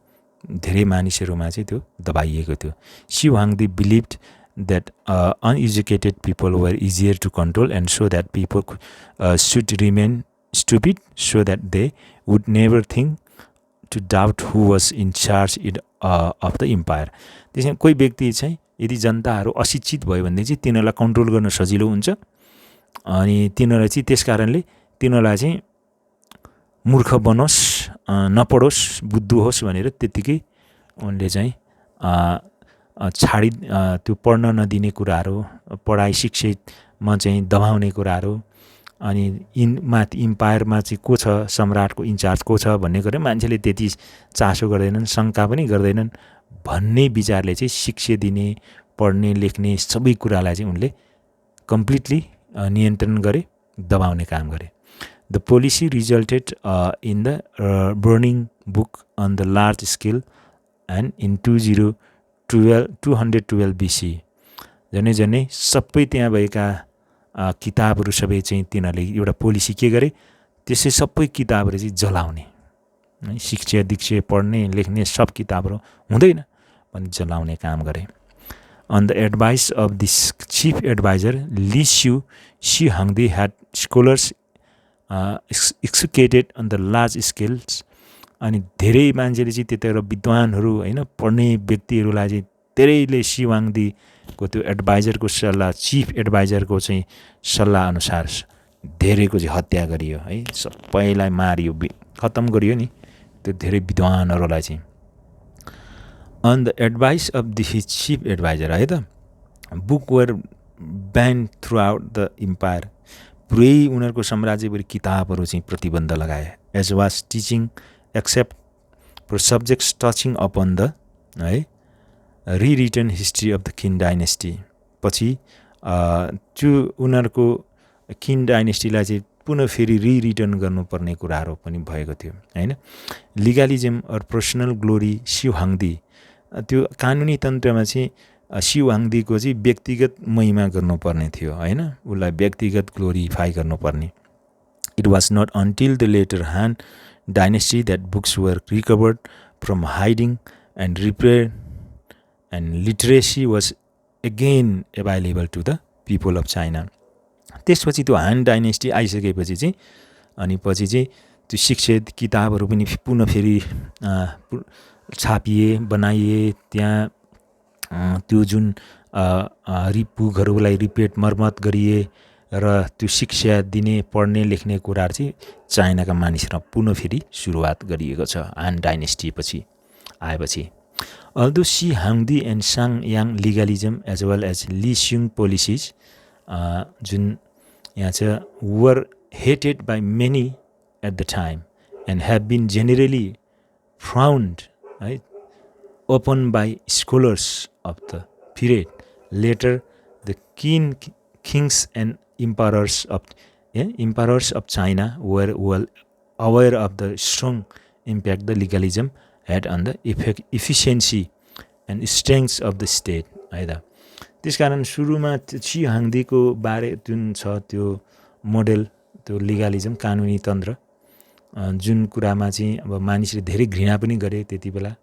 धेरै मानिसहरूमा चाहिँ त्यो दबाइएको थियो। Shi Huangdi believed that uneducated people were easier to control, and so that people should remain stupid so that they would never think to doubt who was in charge of the empire. त्यसैले कोही व्यक्ति चाहिँ यदि जनताहरू अशिक्षित भयो भने चाहिँ तिनीहरूलाई कन्ट्रोल गर्न सजिलो हुन्छ, अनि तिनीहरूलाई चाहिँ त्यस कारणले तिनीहरूलाई चाहिँ मूर्ख बनोस्, नपढोस्, बुद्धु होस् भनेर त्यत्तिकै उनले चाहिँ त्यो पढ्न नदिने कुराहरू, पढाइ शिक्षामा चाहिँ दबाउने कुराहरू, अनि माथि इम्पायरमा चाहिँ को छ, सम्राटको इन्चार्ज को छ भन्ने कुरा मान्छेले त्यति चासो गर्दैनन्, शङ्का पनि गर्दैनन् भन्ने विचारले चाहिँ शिक्षा दिने, पढ्ने लेख्ने सबै कुरालाई चाहिँ उनले कम्प्लिटली नियन्त्रण गरे, दबाउने काम गरे। The policy resulted in the burning book on the large scale and in 212 BC झनै सबै त्यहाँ भएका किताबहरू सबै चाहिँ तिनीहरूले एउटा पोलिसी के गरे, त्यसै सबै किताबहरू चाहिँ जलाउने, शिक्षा दीक्षा पढ्ने लेख्ने सब किताबहरू हुँदैन भने जलाउने काम गरे। On the advice of this chief advisor, Li Xiu, Xi Hongdi had scholars executed on the large scales. अनि धेरै मान्छेले चाहिँ त्यतिखेर विद्वानहरू होइन पढ्ने व्यक्तिहरूलाई चाहिँ धेरैले सी वाङदीको त्यो एडभाइजरको सल्लाह चिफ एडभाइजरको चाहिँ सल्लाह अनुसार धेरैको चाहिँ हत्या गरियो है सबैलाई मारियो खत्तम गरियो नि त्यो धेरै विद्वानहरूलाई चाहिँ on the advice of the his chief adviser है त book were banned throughout the empire पुरै उनीहरूको साम्राज्यभरि किताबहरू चाहिँ प्रतिबन्ध लगाए as was teaching except for subjects touching upon the है rewritten history of the Qin dynasty पछि त्यो उनीहरूको किन डाइनेस्टीलाई चाहिँ पुनः फेरि रिरिटर्न गर्नुपर्ने कुराहरू पनि भएको थियो हैन लिगलिजम अर पर्सनल ग्लोरी सी हाङदी त्यो कानुनी तन्त्रमा चाहिँ सी हाङदीको चाहिँ व्यक्तिगत महिमा गर्नुपर्ने थियो हैन उसलाई व्यक्तिगत ग्लोरिफाई गर्नुपर्ने it was not until the later Han dynasty that books were recovered from hiding and repair and literacy was again available to the people of China त्यसपछि त्यो हान डाइनेस्टी आइसकेपछि चाहिँ अनि पछि चाहिँ त्यो शिक्षित किताबहरू पनि पुनः फेरि छापिए बनाइए त्यहाँ त्यो जुन बुकहरूलाई रिपेट मर्मत गरिए र त्यो शिक्षा दिने पढ्ने लेख्ने कुराहरू चाहिँ चाइनाका मानिसहरूमा पुनः फेरि सुरुवात गरिएको छ हान डाइनेस्टी पछि आएपछि although Shi Huangdi and Shang Yang legalism as well as Li Siung policies जुन यहाँ चाहिँ वर hated by many at the time and have been generally frowned right, upon by scholars of the period. Later, the kings and emperors of China were well aware of the strong impact the legalism had on the efficiency and strength of the state. Either. त्यसकारण सुरुमा C हाङदीको बारे जुन छ त्यो model त्यो लिगलिजम कानुनी तन्त्र जुन कुरामा चाहिँ अब मानिसले धेरै घृणा पनि गरे त्यति बेला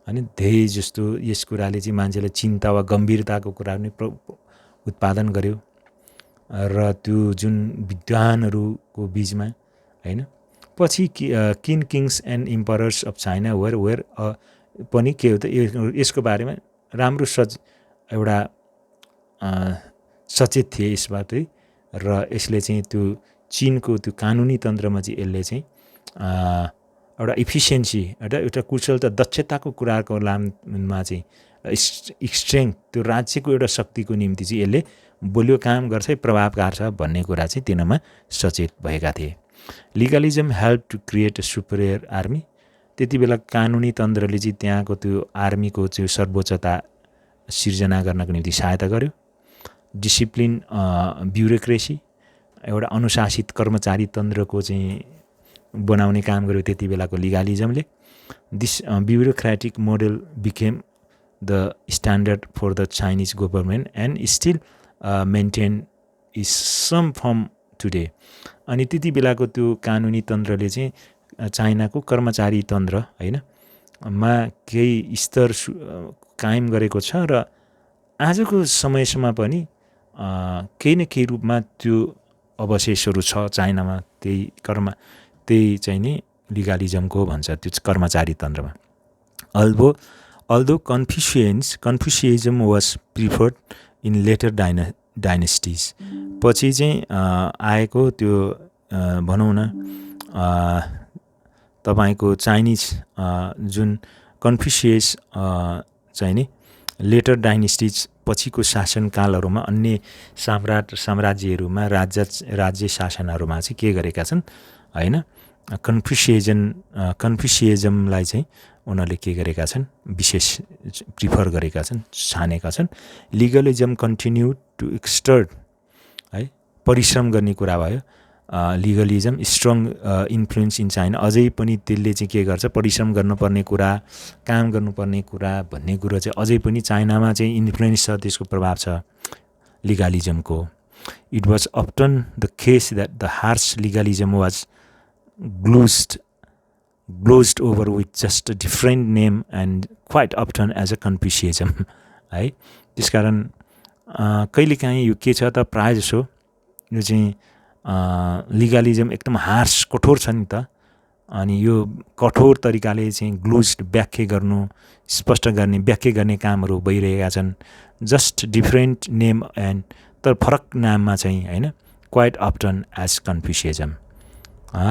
अनि धेरै जस्तो यस कुराले चाहिँ मान्छेलाई चिन्ता वा गम्भीरताको कुरा पनि उत्पादन गर्यो र त्यो जुन विद्वानहरूको बिचमा हैन पछि kings and emperors of China were पनि के हो त यसको बारेमा राम्रो एउटा सचेत थिए यसबाट र यसले चाहिँ त्यो चीनको त्यो कानुनी तन्त्रमा चाहिँ यसले चाहिँ एउटा इफिसियन्सी एउटा कुशलता दक्षताको कुराको लाममा चाहिँ स्ट्रेङ्थ त्यो राज्यको एउटा शक्तिको निम्ति चाहिँ यसले बलियो काम गर्छ प्रभावकार छ भन्ने कुरा चाहिँ तिनीमा सचेत भएका थिए legalism help to create a superior army त्यति बेला कानुनी तन्त्रले चाहिँ त्यहाँको त्यो आर्मीको चाहिँ सर्वोच्चता सिर्जना गर्नको निम्ति सहायता गर्यो डिसिप्लिन ब्युरोक्रेसी एउटा अनुशासित कर्मचारी तन्त्रको चाहिँ बनाउने काम गर्यो त्यति बेलाको लिगलिजमले this bureaucratic model became the standard for the Chinese government and still maintain is some form today अनि त्यति बेलाको त्यो कानुनी तन्त्रले चाहिँ चाइनाको कर्मचारी तन्त्र हैन मा केही स्तर कायम गरेको छ र आजको समयसम्म पनि केही न केही रूपमा त्यो अवशेषहरू छ चाइनामा त्यही चाहिँ नि लिगलिजमको भन्छ त्यो कर्मचारी तन्त्रमा although Confucianism was preferred in later dynasties पछि चाहिँ आएको त्यो भनौँ न तपाईको चाइनिज जुन कन्फ्युसियस चाहिँ नि लेटर डाइनेस्टिज पछिको शासनकालहरूमा अन्य साम्राज्यहरूमा राज्य शासनहरूमा चाहिँ के गरेका छन् हैन कन्फ्युसियजमलाई चाहिँ उनीहरूले के गरेका छन् विशेष प्रिफर गरेका छन् छानेका छन् लिगलिजम कन्टिन्यू टु एक्सर्ट है परिश्रम गर्ने कुरा भयो लिगलिजम स्ट्रङ इन्फ्लुएन्स इन चाइना अझै पनि त्यसले चाहिँ के गर्छ परिश्रम गर्नुपर्ने कुरा काम गर्नुपर्ने कुरा भन्ने कुरो चाहिँ अझै पनि चाइनामा चाहिँ इन्फ्लुएन्स छ त्यसको प्रभाव छ लिगलिजमको it was often the case that the harsh legalism was glossed over with just a different name and quite often as a Confucianism है त्यसकारण कहिलेकाहीँ यो के छ त प्रायः जसो यो चाहिँ लिगलिजम एकदम हार्स कठोर छ नि त अनि यो कठोर तरिकाले चाहिँ ग्लोज्ड व्याख्या गर्नु स्पष्ट गर्ने व्याख्या गर्ने कामहरू भइरहेका छन् जस्ट डिफ्रेन्ट नेम एन्ड तर फरक नाममा चाहिँ हैन क्वाइट अफ्टन एज कन्फ्युसियजम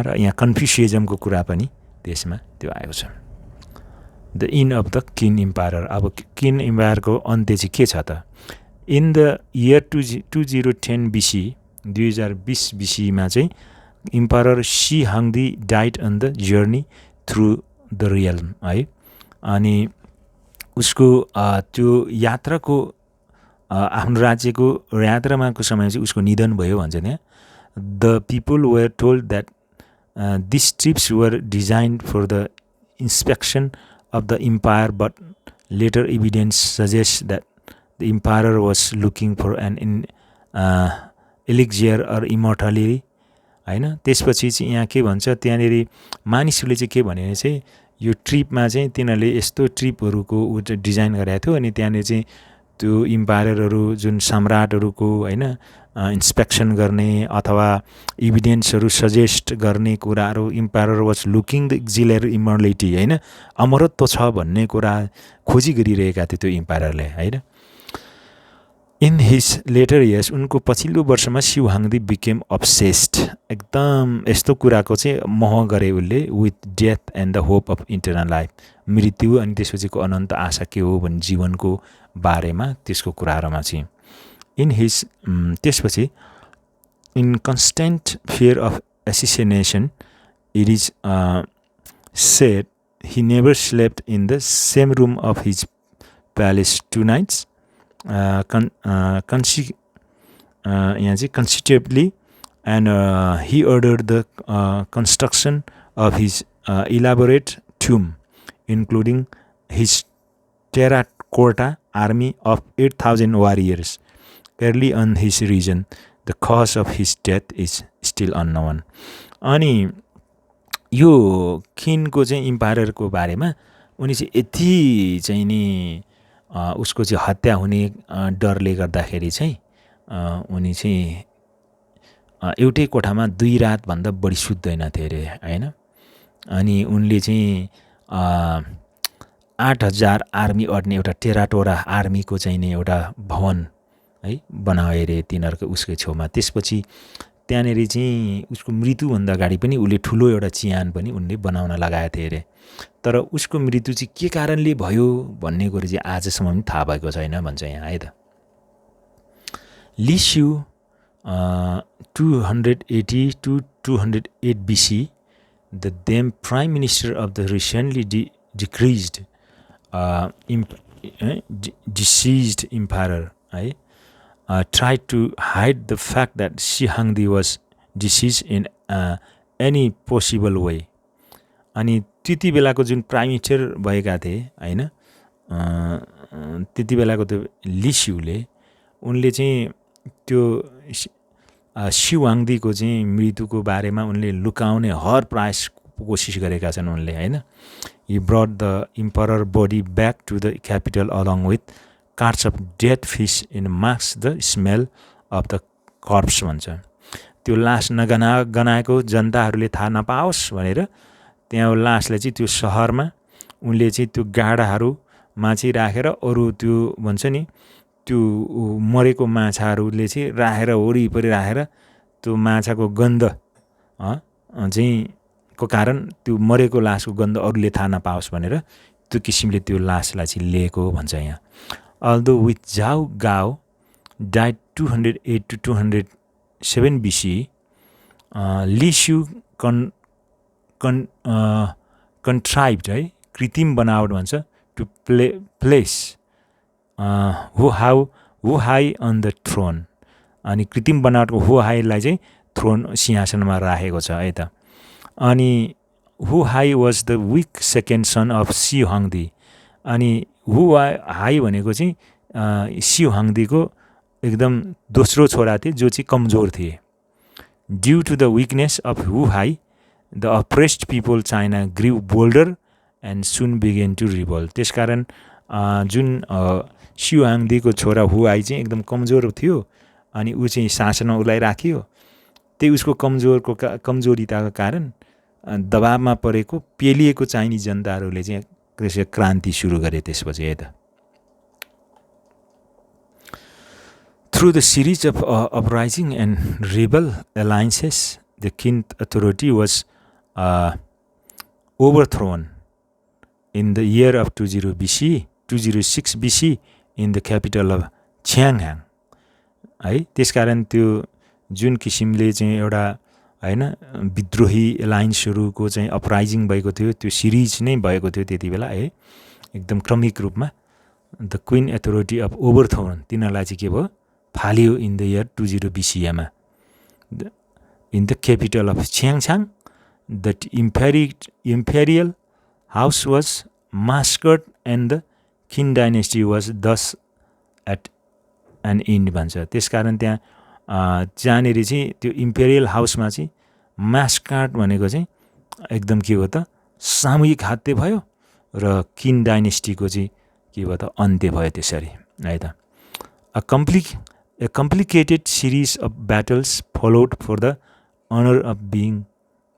र यहाँ कन्फ्युसियजमको कुरा पनि त्यसमा त्यो आएको छ the end of the Qin empire अब किन इम्पायरको अन्त्य चाहिँ के छ त इन द इयर 2010 BC 2020 BC-मा चाहिँ empire Shi Huangdi died on the journey through the realm है अनि उसको त्यो यात्राको आफ्नो राज्यको यात्रामाको समय चाहिँ उसको निधन भयो भन्छ त्यहाँ the people were told that this trips were designed for the inspection of the empire, but later evidence suggests that the emperor was looking for an elixir or immortality हैन त्यसपछि चाहिँ यहाँ के भन्छ त्यहाँनेरि मानिसहरूले चाहिँ के भने चाहिँ यो ट्रिपमा चाहिँ तिनीहरूले यस्तो ट्रिपहरूको डिजाइन गरेको थियो अनि त्यहाँनेरि चाहिँ त्यो इम्पायरहरू जुन सम्राटहरूको हैन इन्स्पेक्सन गर्ने अथवा इभिडेन्सहरू सजेस्ट गर्ने कुराहरू इम्पायर वाज लुकिङ द एक्जिलर इमर्लिटी हैन अमरत्व छ भन्ने कुरा खोजी गरिरहेका थियो त्यो इम्पायरले हैन इन हिज लेटर इयर्स उनको पछिल्लो वर्षमा सी हाङदी बिकेम अब्सेस्ड एकदम यस्तो कुराको चाहिँ मोह गरे उसले with death and the hope of eternal life मृत्यु अनि त्यसपछिको अनन्त आशा के हो भन्ने जीवनको बारेमा त्यसको कुराहरूमा चाहिँ इन हिज त्यसपछि in constant fear of assassination it is said he never slept in the same room of his palace 2 nights यहाँ चाहिँ considerably and he ordered the construction of his elaborate tomb including his terracotta army of 8,000 warriors. Early on his region, the cause of his death is still unknown. अनि यो किनको चाहिँ इम्पायरको बारेमा उनी चाहिँ यति चाहिँ नि उसको चाहिँ हत्या हुने डरले गर्दाखेरि चाहिँ उनी चाहिँ एउटै कोठामा 2 रातभन्दा बढी सुत्दैनथे अरे हैन अनि उनले चाहिँ 8,000 आर्मी अड्ने एउटा टेराटोरा आर्मीको चाहिँ नि एउटा भवन है बनाए अरे तिनीहरूको उसकै छेउमा त्यसपछि त्यहाँनेरि चाहिँ उसको मृत्युभन्दा अगाडि पनि उसले ठुलो एउटा चिहान पनि उनले बनाउन लगाएको थियो अरे तर उसको मृत्यु चाहिँ के कारणले भयो भन्ने कुरा चाहिँ आजसम्म पनि थाहा भएको छैन भन्छ यहाँ है त ली स्यु 280 to 208 BC the then prime minister of the recently decreased deceased emperor tried to hide the fact that Shi Hangdi was deceased in any possible way. अनि त्यति बेलाको जुन प्राइम मिनिस्टर भएका थिए हैन त्यति बेलाको त्यो लिस्युले उनले चाहिँ त्यो सी हाङदीको चाहिँ मृत्युको बारेमा उनले लुकाउने हर प्रयास कोसिस गरेका छन् उनले हैन he brought the emperor body back to the capital along with carts of dead fish in marks the smell of the corpse भन्छ त्यो लास गनाएको जनताहरूले थाहा नपाओस् भनेर त्यहाँ लासलाई चाहिँ त्यो शहरमा उनले चाहिँ त्यो गाडाहरूमा चाहिँ राखेर अरू त्यो भन्छ नि त्यो मरेको माछाहरूले चाहिँ राखेर वरिपरि राखेर त्यो माछाको गन्ध चाहिँ को कारण त्यो मरेको लासको गन्ध अरूले थाहा नपाओस् भनेर त्यो किसिमले त्यो लासलाई चाहिँ लिएको भन्छ यहाँ although with Zhao Gao died 208 to 207 BC Li Shu contrived कृत्रिम बनावट भन्छ to place Hu Hai on the throne अनि कृत्रिम बनावटको हु हाईलाई चाहिँ थ्रोन सिंहासनमा राखेको छ है त अनि Hu Hai was the weak second son of Shi Huangdi अनि हु हाई भनेको चाहिँ सी हाङदीको एकदम दोस्रो छोरा थिए जो चाहिँ कमजोर थिए due to the weakness of Hu Hai the oppressed people China grew bolder and soon began to revolt त्यसकारण जुन सियुहाङदीको छोरा हुआई चाहिँ एकदम कमजोर थियो अनि ऊ चाहिँ शासनमा उसलाई राखियो। त्यही उसको कमजोरिताको कारण दबावमा परेको पेलिएको चाइनिज जनताहरूले चाहिँ त्यसै क्रान्ति सुरु गरे त्यसपछि है त। Through the series of uprising and rebel alliances, the Qin authority was overthrown in the year of 206 BC in the capital of Qiangyang है। त्यसकारण त्यो जुन किसिमले चाहिँ एउटा हैन विद्रोही एलायन्सहरुको चाहिँ अपराइजिङ भएको थियो त्यो सिरिज नै भएको थियो त्यति बेला है, एकदम क्रमिक रूपमा। The Qin authority of overthrown तिनीहरूलाई चाहिँ के भयो फालियो इन द इयर 20 BC मा। In the capital of Chang'an the imperial house was massacred and the Qin dynasty was thus at an end भन्छ। त्यसकारण त्यहाँ जहाँनिर चाहिँ त्यो इम्पेरियल हाउसमा चाहिँ मास्कार्ड भनेको चाहिँ एकदम के हो त सामूहिक हत्या भयो र किन डाइनेस्टीको चाहिँ के भयो त अन्त्य भयो त्यसरी है त। A complicated series of battles followed for the honor of being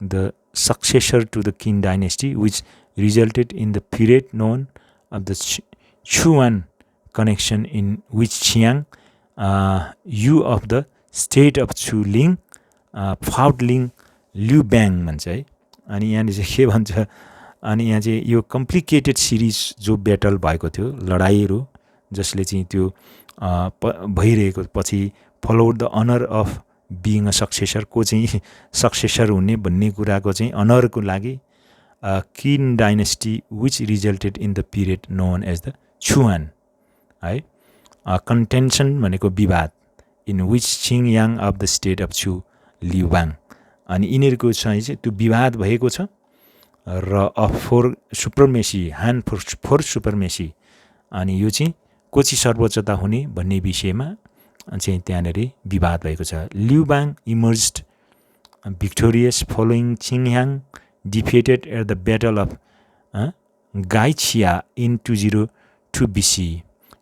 the successor to the Qin dynasty, which resulted in the period known of the Chuan connection, in which Qiang Yu of the state of Chuling fought Liu Bang भन्छ है। अनि यहाँ चाहिँ के भन्छ, अनि यहाँ चाहिँ यो कम्प्लिकेटेड सिरिज जो ब्याटल भएको थियो लडाइँहरू जसले चाहिँ त्यो भइरहेको पछि followed the honour of being a successor को चाहिँ सक्सेसर हुने भन्ने कुराको चाहिँ अनरको लागि किन dynasty which resulted in the period known as the Chuan है। कन्टेन्सन भनेको विवाद, in which Ching Yang of the state of Chu Liwang, अनि यिनीहरूको चाहिँ त्यो विवाद भएको छ र फोर सुपरमेसी हान फोर सुपरमेसी, अनि यो चाहिँ कोची सर्वोच्चता हुने भन्ने विषयमा चाहिँ त्यहाँनिर विवाद भएको छ। लिउबाङ इमर्ज्ड भिक्टोरियस फलोइङ छिङयाङ defeated at the battle of Gaixia in 202 BC।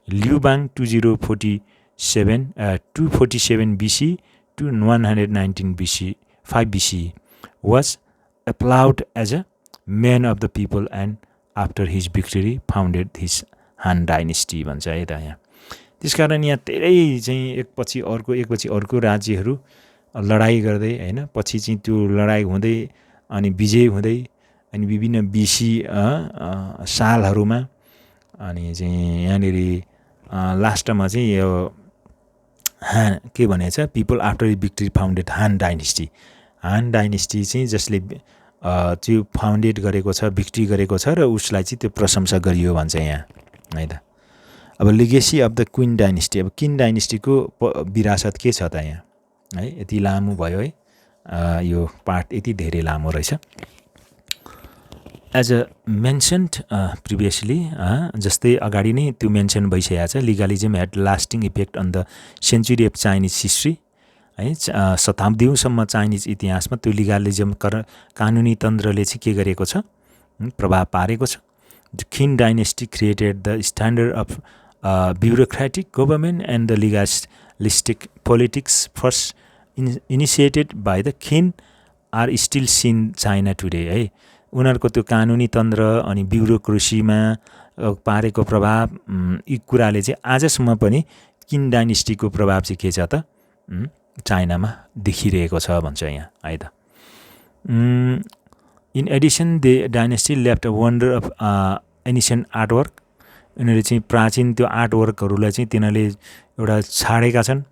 Liu Bang 247 BC to 119 BC 5 BC was applauded as a man of the people, and after his victory founded his Han dynasty भन्छ है त यहाँ। त्यसकारण यहाँ धेरै चाहिँ एकपछि अर्को राज्यहरू लडाइँ गर्दै हैन, पछि चाहिँ त्यो लडाइँ हुँदै अनि विजय हुँदै अनि विभिन्न BC सालहरूमा अनि चाहिँ यहाँनिर लास्टमा चाहिँ यो हान के भनेछ, पिपल आफ्टर भिक्ट्री फाउन्डेड हान डाइनेस्टी। हान डाइनेस्टी चाहिँ जसले त्यो फाउन्डेड गरेको छ, भिक्ट्री गरेको छ र उसलाई चाहिँ त्यो प्रशंसा गरियो भन्छ यहाँ है त। अब legacy of the queen dynasty, अब किन डाइनेस्टीको विरासत के छ त यहाँ है। यति लामो भयो है यो पार्ट, यति धेरै लामो रहेछ। एज अ मेन्सन्ड प्रिभियसली जस्तै अगाडि नै त्यो मेन्सन भइसकेको छ, legalism had lasting effect on the century of Chinese history है। शताब्दीसम्म चाइनिज इतिहासमा त्यो लिगलिजम कानुनी तन्त्रले चाहिँ के गरेको छ, प्रभाव पारेको छ। The Qin dynasty created the standard of bureaucratic government and the legalistic politics first initiated by the Qin are still seen China today है। उनीहरूको त्यो कानुनी तन्त्र अनि ब्युरोक्रेसीमा पारेको प्रभाव यी कुराले चाहिँ आजसम्म पनि किन डाइनेस्टीको प्रभाव चाहिँ के छ त चाइनामा देखिरहेको छ भन्छ यहाँ है त। In Edison the dynasty left a wonder of ancient artwork, यिनीहरूले चाहिँ प्राचीन त्यो आर्टवर्कहरूलाई चाहिँ तिनीहरूले एउटा छाडेका छन्।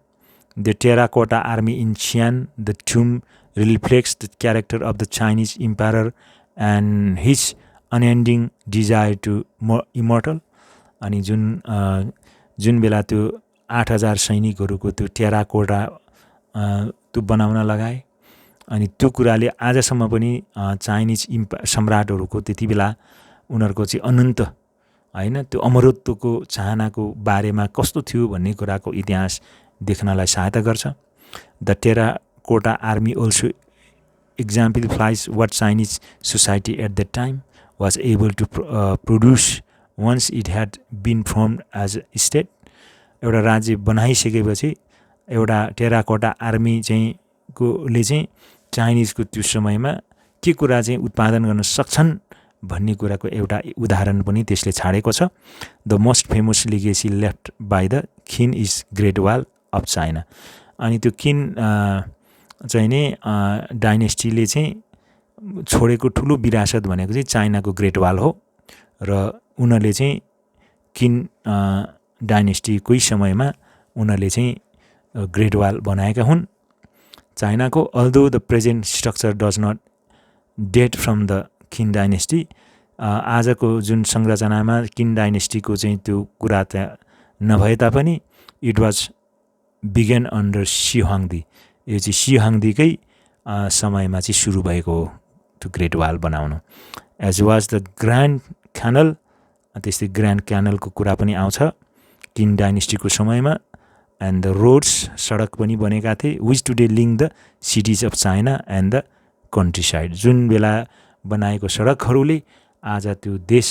The terracotta army in Xian the tomb reflects the character of the Chinese empire and his unending desire to immortal. अनि जुन बेला त्यो 8000 सैनिकहरूको त्यो टेराकोटा त्यो बनाउन लगाए, अनि त्यो कुराले आजसम्म पनि चाइनिज सम्राटहरूको त्यति बेला उनीहरूको चाहिँ अनन्त हैन त्यो अमरत्वको चाहनाको बारेमा कस्तो थियो भन्ने कुराको इतिहास देख्नलाई सहायता गर्छ। The terracotta army also exemplifies what Chinese society at that time was able to produce once it had been formed as a state, एउटा राज्य बनाइसकेपछि एउटा टेराकोटा आर्मी चाहिँ कोले चाहिँ चाइनिजको त्यो समयमा के कुरा चाहिँ उत्पादन गर्न सक्छन् भन्ने कुराको एउटा उदाहरण पनि त्यसले छाडेको छ. The most famous legacy left by the Qin is great wall of China. अनि त्यो किन चाहिँ नि डाइनेस्टीले चाहिँ छोडेको ठुलो विरासत भनेको चाहिँ चाइनाको ग्रेट वाल हो र उनीहरूले चाहिँ किन डाइनेस्टीकै समयमा उनीहरूले चाहिँ ग्रेट वाल बनाएका हुन्. चाइनाको although the present structure does not date from the Qin dynasty, आजको जुन संरचनामा किन डाइनेस्टीको चाहिँ त्यो कुरा त्यहाँ नभए तापनि it was begun under Shi Hangdi, यो चाहिँ सी हाङदीकै समयमा चाहिँ सुरु भएको हो त्यो ग्रेट वाल बनाउनु. As was the Grand Canal, त्यस्तै ग्रान्ड क्यानलको कुरा पनि आउँछ किन डाइनेस्टीको समयमा. एन्ड द रोड्स, सडक पनि बनेका थिए, which today link the cities of China and the country side. जुन बेला बनाएको सडकहरूले आज त्यो देश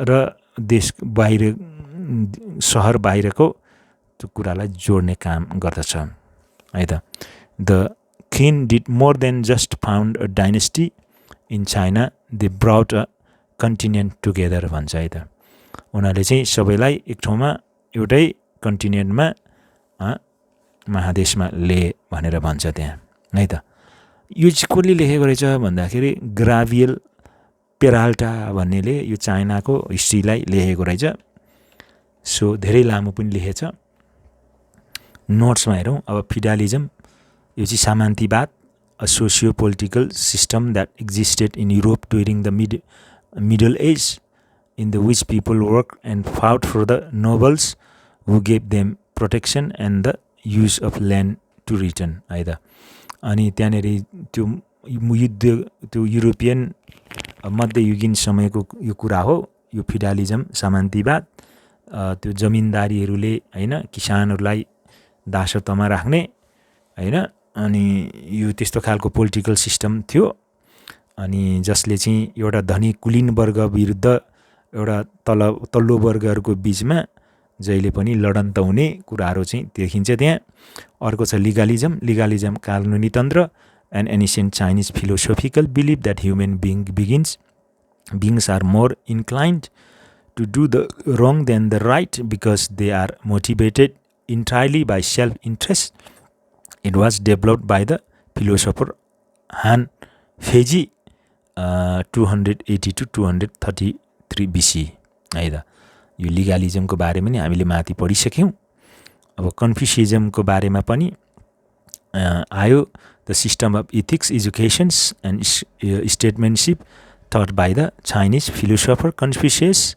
र देश बाहिर सहर बाहिरको त्यो कुरालाई जोड्ने काम गर्दछ है त. द किन did more than just found a dynasty in China, they brought a continent together भन्छ है त. उनीहरूले चाहिँ सबैलाई एक ठाउँमा एउटै कन्टिनेन्टमा महादेशमा ले भनेर भन्छ त्यहाँ है त. यो चाहिँ कसले लेखेको रहेछ भन्दाखेरि ग्राभियल पेराल्टा भन्नेले यो चाइनाको हिस्ट्रीलाई लेखेको रहेछ. सो धेरै लामो पनि लेखेछ. नोट्समा हेरौँ. अब फिडालिजम, यो चाहिँ सामान्तिवाद, a socio political system that existed in Europe during the middle age in the which people worked and fought for the nobles who gave them protection and the use of land to return है त. अनि त्यहाँनेरि त्यो युद्ध त्यो European मध्ययुगीन समयको यो कुरा हो. यो फिडालिजम सामान्तिवाद, त्यो जमिनदारीहरूले होइन किसानहरूलाई दासत्वमा राख्ने होइन, अनि यो त्यस्तो खालको पोलिटिकल सिस्टम थियो. अनि जसले चाहिँ एउटा धनी कुलीन वर्ग विरुद्ध एउटा तल्लो वर्गहरूको बिचमा जहिले पनि लडन्त हुने कुराहरू चाहिँ देखिन्छ त्यहाँ. अर्को छ लिगलिजम. लिगलिजम कानुनी तन्त्र. And ancient Chinese philosophical believe that human beings are more inclined to do the wrong than the right because they are motivated entirely by self interest. It was developed by the philosopher Han Feizi 280 to 233 BC है त. यो लिगलिजमको बारेमा नि हामीले माथि पढिसक्यौँ. अब कन्फ्युसिजमको बारेमा पनि आयो. The system of ethics, educations and statesmanship thought by the Chinese philosopher Confucius.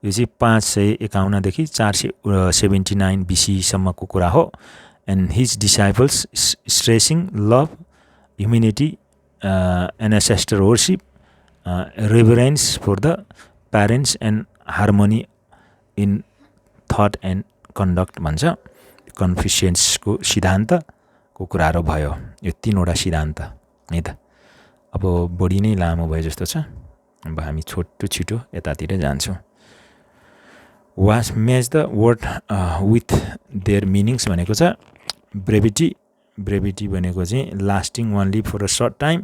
यो चाहिँ 551 देखि 479 BC सम्मको कुरा हो. And his disciples stressing love, humanity, ancestor worship, reverence for the parents and harmony in thought and conduct भन्छ. कन्फ्युसियन्सको सिद्धान्तको कुराहरू भयो. यो 3वटा सिद्धान्त है त. अब बढी नै लामो भयो जस्तो छ. अब हामी छिटो यतातिर जान्छौँ. Was match the word with their meanings भनेको छ ब्रेभिटी. ब्रेभिटी भनेको चाहिँ lasting only for a short time.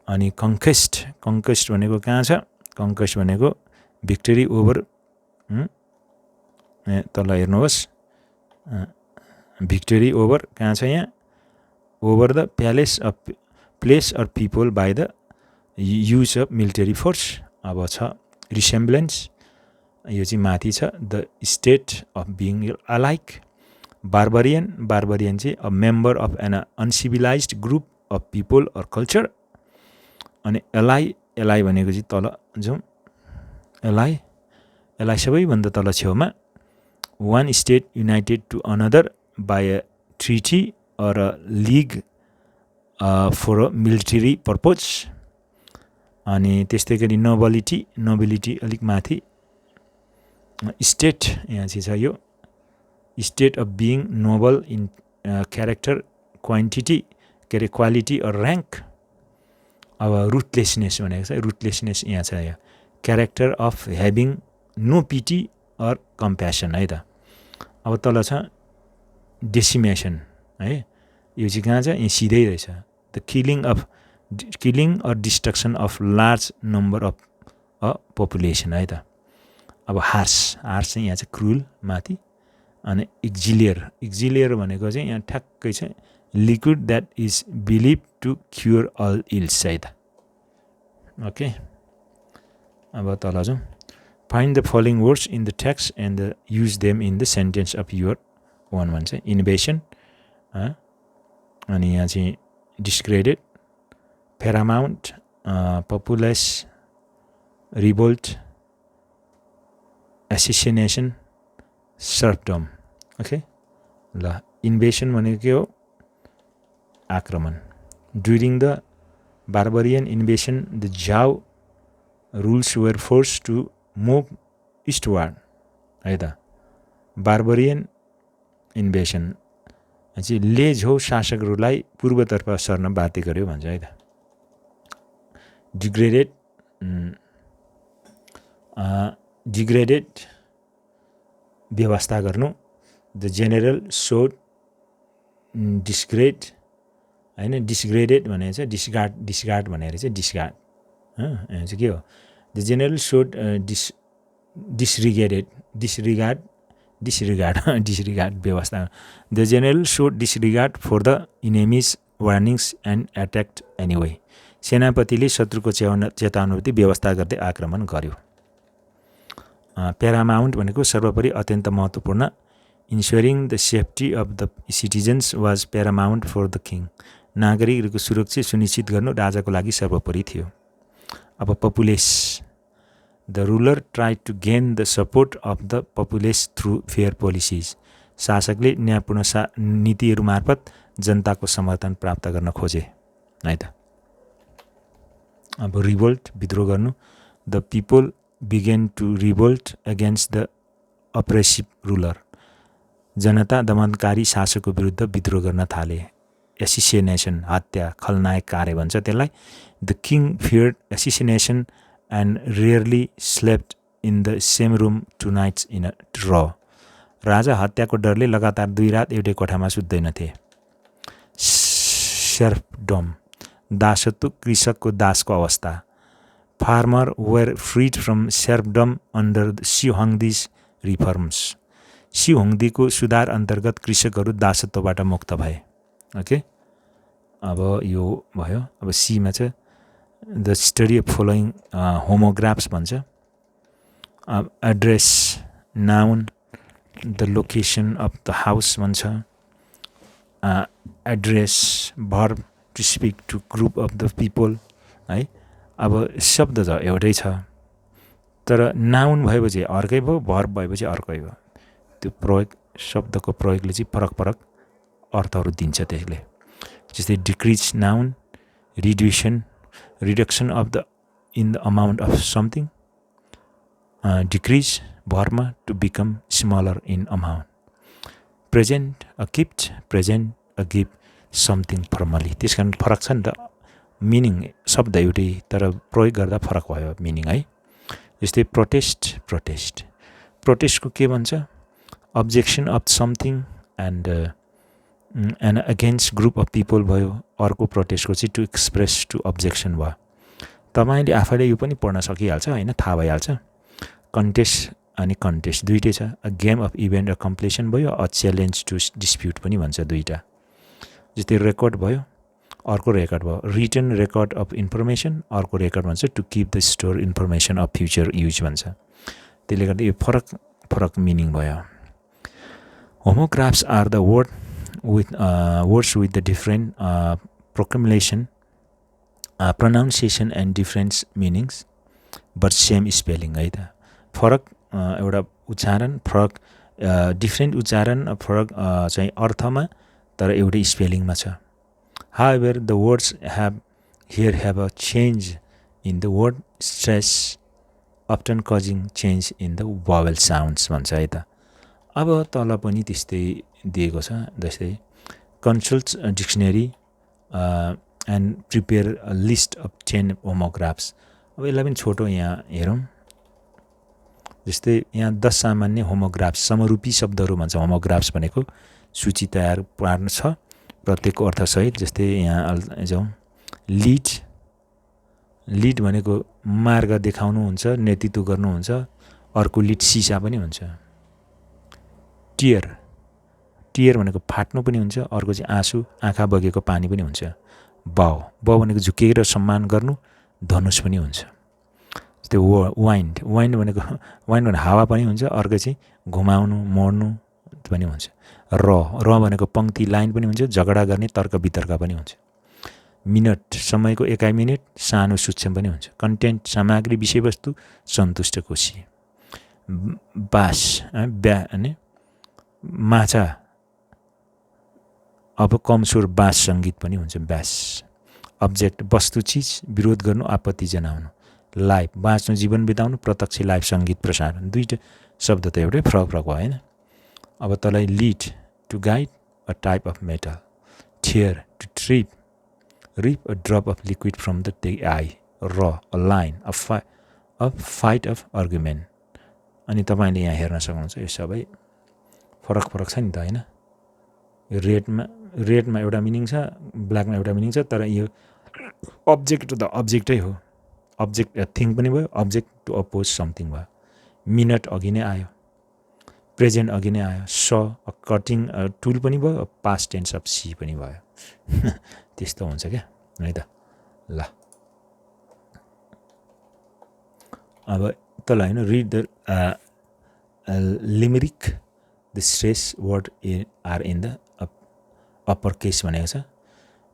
अनि कङ्केस्ट भनेको कहाँ छ? कङ्केस्ट भनेको भिक्टरी ओभर, तल हेर्नुहोस्, भिक्टरी ओभर कहाँ छ यहाँ? Over the place or people by the use of military force. अब छ रिसेम्ब्लेन्स, यो चाहिँ माथि छ. The state of being alike. Barbarian चाहिँ a member of an uncivilized group of people or culture. अनि एलाई भनेको चाहिँ तल जाउँ. एलाई सबैभन्दा तल छेउमा. One state united to another by a treaty or a league for a military purpose. अनि त्यस्तै गरी नोबिलिटी अलिक माथि. स्टेट यहाँ चाहिँ छ यो state of being Nobel in character, quantity, के अरे क्वालिटी अर ऱ्याङ्क. अब रुथलेसनेस भनेको छ. रुथलेसनेस यहाँ छ. यहाँ character of having no pity or compassion है त। अब तल छ डेसिमेसन है, यो चाहिँ कहाँ छ, यहाँ सिधै रहेछ। The killing or destruction of large number of a population है त। अब हार्स चाहिँ यहाँ चाहिँ क्रुल माथि, अनि एक्जिलियर भनेको चाहिँ यहाँ ठ्याक्कै छ liquid that is believe to cure all ills है त। ओके, अब तल जाउँ। Find the following words in the text and use them in the sentence of your own भन्छ। इन्भेसन, अनि यहाँ चाहिँ discredit, paramount, populous, revolt, assassination, serfdom. Okay, ल इन्भेसन भनेको के हो, आक्रमण। During the barbarian invasion the Zhou rules were forced to move eastward है त। बार्बरियन इन्भेसन चाहिँ ले झौ शासकहरूलाई पूर्वतर्फ सर्न बाध्य गर्यो भन्छ है त। डिग्रेडेड व्यवस्था गर्नु। द जेनरल सोड डिस्ग्रेड होइन, डिस्ग्रेडेड भनेको चाहिँ डिस्गार्ड भनेर चाहिँ डिस्गार्ड, यहाँ चाहिँ के हो, द जेनरल सोड डिसरिगार्ड व्यवस्था। The general showed disregard for the enemies warnings and attacked anyway. सेनापतिले शत्रुको चेतावनी व्यवस्था गर्दै आक्रमण गर्यो। प्यारामाउन्ट भनेको सर्वोपरि अत्यन्त महत्त्वपूर्ण। Ensuring the safety of the citizens was paramount for the king. नागरिकहरूको सुरक्षा सुनिश्चित गर्नु राजाको लागि सर्वोपरि थियो। अब populace, the ruler try to gain the support of the populace through fair policies. शासकले न्यायपूर्ण नीतिहरू मार्फत जनताको समर्थन प्राप्त गर्न खोजे है त। अब रिभोल्ट, विद्रोह गर्नु। The people began to revolt against the oppressive ruler. जनता दमनकारी शासकको विरुद्ध विद्रोह गर्न थाले। एसिसिनेसन, हत्या, खलनायक कार्य भन्छ त्यसलाई। The king feared assassination and rarely slept in the same room two nights in a row. राजा हत्याको डरले लगातार 2 रात एउटै कोठामा सुत्दैनथे। सर्फडम, दासत्व, कृषकको दासको अवस्था। Farmer were freed from serfdom under Shihongdi's reforms. सिहोङदीको सुधार अन्तर्गत कृषकहरू दासत्वबाट मुक्त भए। ओके, अब यो भयो। अब सीमा छ the study of following homographs भन्छ। अब address, noun, the location of the house भन्छ। Address, verb to speak to group of the people है। अब शब्द त एउटै छ, तर नाउन भएपछि अर्कै भयो, भर्ब भएपछि अर्कै भयो। त्यो प्रयोग, शब्दको प्रयोगले चाहिँ फरक फरक अर्थहरू दिन्छ त्यसले। जस्तै decrease noun, reduction of the in the amount of something. Decrease भर्बमा to become smaller in amount. Present a gift, present a gift something formally. त्यस कारण फरक छ नि त, मिनिङ शब्द एउटै तर प्रयोग गर्दा फरक भयो मिनिङ है। जस्तै प्रोटेस्टको के भन्छ, objection of something and against group of people भयो। अर्को प्रोटेस्टको चाहिँ टु एक्सप्रेस टु अब्जेक्सन भयो। तपाईँले आफैले यो पनि पढ्न सकिहाल्छ होइन, थाहा भइहाल्छ। कन्टेस्ट दुइटै छ। A game of event a competition भयो, अ च्यालेन्ज टु डिस्प्युट पनि भन्छ दुईवटा। जस्तै रेकर्ड भयो, अर्को रेकर्ड भयो। रिटन रेकर्ड अफ इन्फर्मेसन, अर्को रेकर्ड भन्छ to keep the store information of future use भन्छ। त्यसले गर्दा यो फरक मिनिङ भयो। Homographs are the words with the different proclamation, pronunciation and different meanings but same spelling है त। फरक एउटा उच्चारण, फरक डिफ्रेन्ट उच्चारण, फरक चाहिँ अर्थमा तर एउटै स्पेलिङमा छ। However, the words have a change in the word stress, often causing change in the vowel sounds भन्छ है त। अब तल पनि त्यस्तै दिएको छ, जस्तै consult a dictionary and prepare a list of 10 homographs अब यसलाई पनि छोटो यहाँ हेरौँ। जस्तै यहाँ 10 सामान्य होमोग्राफ्स, समरूपी शब्दहरू भन्छ। होमोग्राफ्स भनेको सूची तयार पार्नु छ प्रत्येकको अर्थसहित। जस्तै यहाँ जाउँ, लिड भनेको मार्ग देखाउनु हुन्छ, नेतृत्व गर्नुहुन्छ। अर्को लिड सिसा पनि हुन्छ। टियर भनेको फाट्नु पनि हुन्छ। अर्को चाहिँ आँसु, आँखा बगेको पानी पनि हुन्छ। ब भनेको झुकेर सम्मान गर्नु, धनुष पनि हुन्छ। जस्तै वाइन्ड भनेको हावा पनि हुन्छ। अर्को चाहिँ घुमाउनु, मोड्नु पनि हुन्छ। र भनेको पंक्ति, लाइन पनि हुन्छ। झगडा गर्ने, तर्क वितर्क पनि हुन्छ। मिनट, समयको एकाइ मिनट, सानो सूक्ष्म पनि हुन्छ। कन्टेन्ट, सामग्री, विषयवस्तु, सन्तुष्ट कोशी। बास, अनि माछा, अब कमजोर बास सङ्गीत पनि हुन्छ। ब्यास। अब्जेक्ट, वस्तु, चिज, विरोध गर्नु, आपत्ति जनाउनु। लाइफ, बाँच्नु, जीवन बिताउनु। प्रत्यक्ष, लाइफ सङ्गीत प्रसारण। दुईटा शब्द त एउटै, फरक फरक भयो होइन। अब तँलाई lead, to guide, a type of metal. Tear, to trip, rip, a drop of liquid from the eye. A line, a fight of argument. अनि तपाईँले यहाँ हेर्न सक्नुहुन्छ यो सबै फरक फरक छ नि त होइन। रेडमा एउटा मिनिङ छ, ब्ल्याकमा एउटा मिनिङ छ। तर यो अब्जेक्ट त अब्जेक्टै हो। अब्जेक्ट थिङ पनि भयो, अब्जेक्ट टु अपोज समथिङ भयो। मिनट अघि नै आयो, प्रेजेन्ट अघि नै आयो। अ कटिङ टुल पनि भयो, पास्ट टेन्स अफ सी पनि भयो। त्यस्तो हुन्छ क्या है त। ल अब तँलाई होइन, read the limerick, the stress word are in the upper case भनेको छ।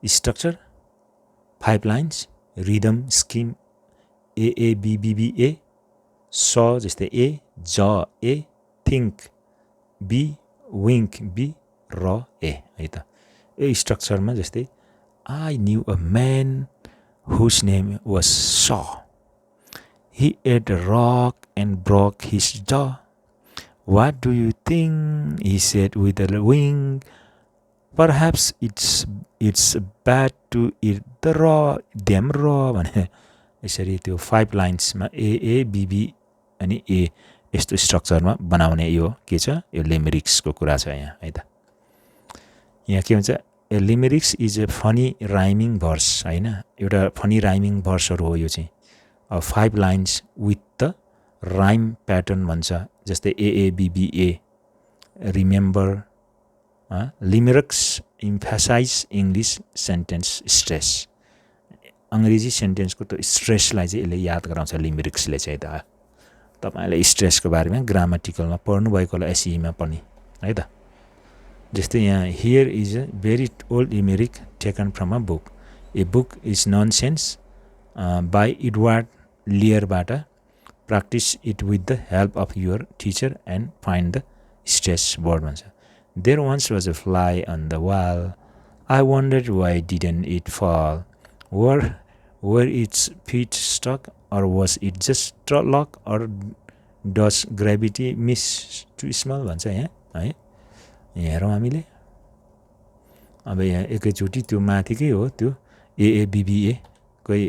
Structure, 5 lines, rhythm, scheme, AABBBA, जस्तै A, A, think, B, wink, B, र ए है त। यो स्ट्रक्चरमा जस्तै I knew a man whose name was he ate a rock and broke his jaw. What do you think? He said with a wink. Perhaps it's bad to eat the damn raw भने यसरी त्यो 5 लाइन्समा एएबिबी अनि ए यस्तो स्ट्रक्चरमा बनाउने यो के छ, यो लिमरिक्सको कुरा छ यहाँ है त। यहाँ के हुन्छ, a limericks is a funny rhyming verse होइन। एउटा फनी राइमिङ भर्सहरू हो यो चाहिँ। 5 lines with the rhyme pattern भन्छ। जस्तै AABBA, remember. Limericks emphasize English sentence stress. अङ्ग्रेजी सेन्टेन्सको त स्ट्रेसलाई चाहिँ यसले याद गराउँछ लिमरिक्सले चाहिँ त। तपाईँले स्ट्रेसको बारेमा ग्रामेटिकलमा पढ्नुभएकोलाई एसईमा पनि है त। जस्तै यहाँ here is a very old limerick taken from a book. A book is nonsense by Edward लियरबाट। Practise it with the help of your teacher and find the stress word भन्छ। There once was a fly on the wall. I wondered why didn't it fall. Were its feet stuck or was it just luck or does gravity miss too small भन्छ यहाँ है। यहाँ हेरौँ हामीले। अब यहाँ एकैचोटि त्यो माथिकै हो त्यो एएबिबिए कै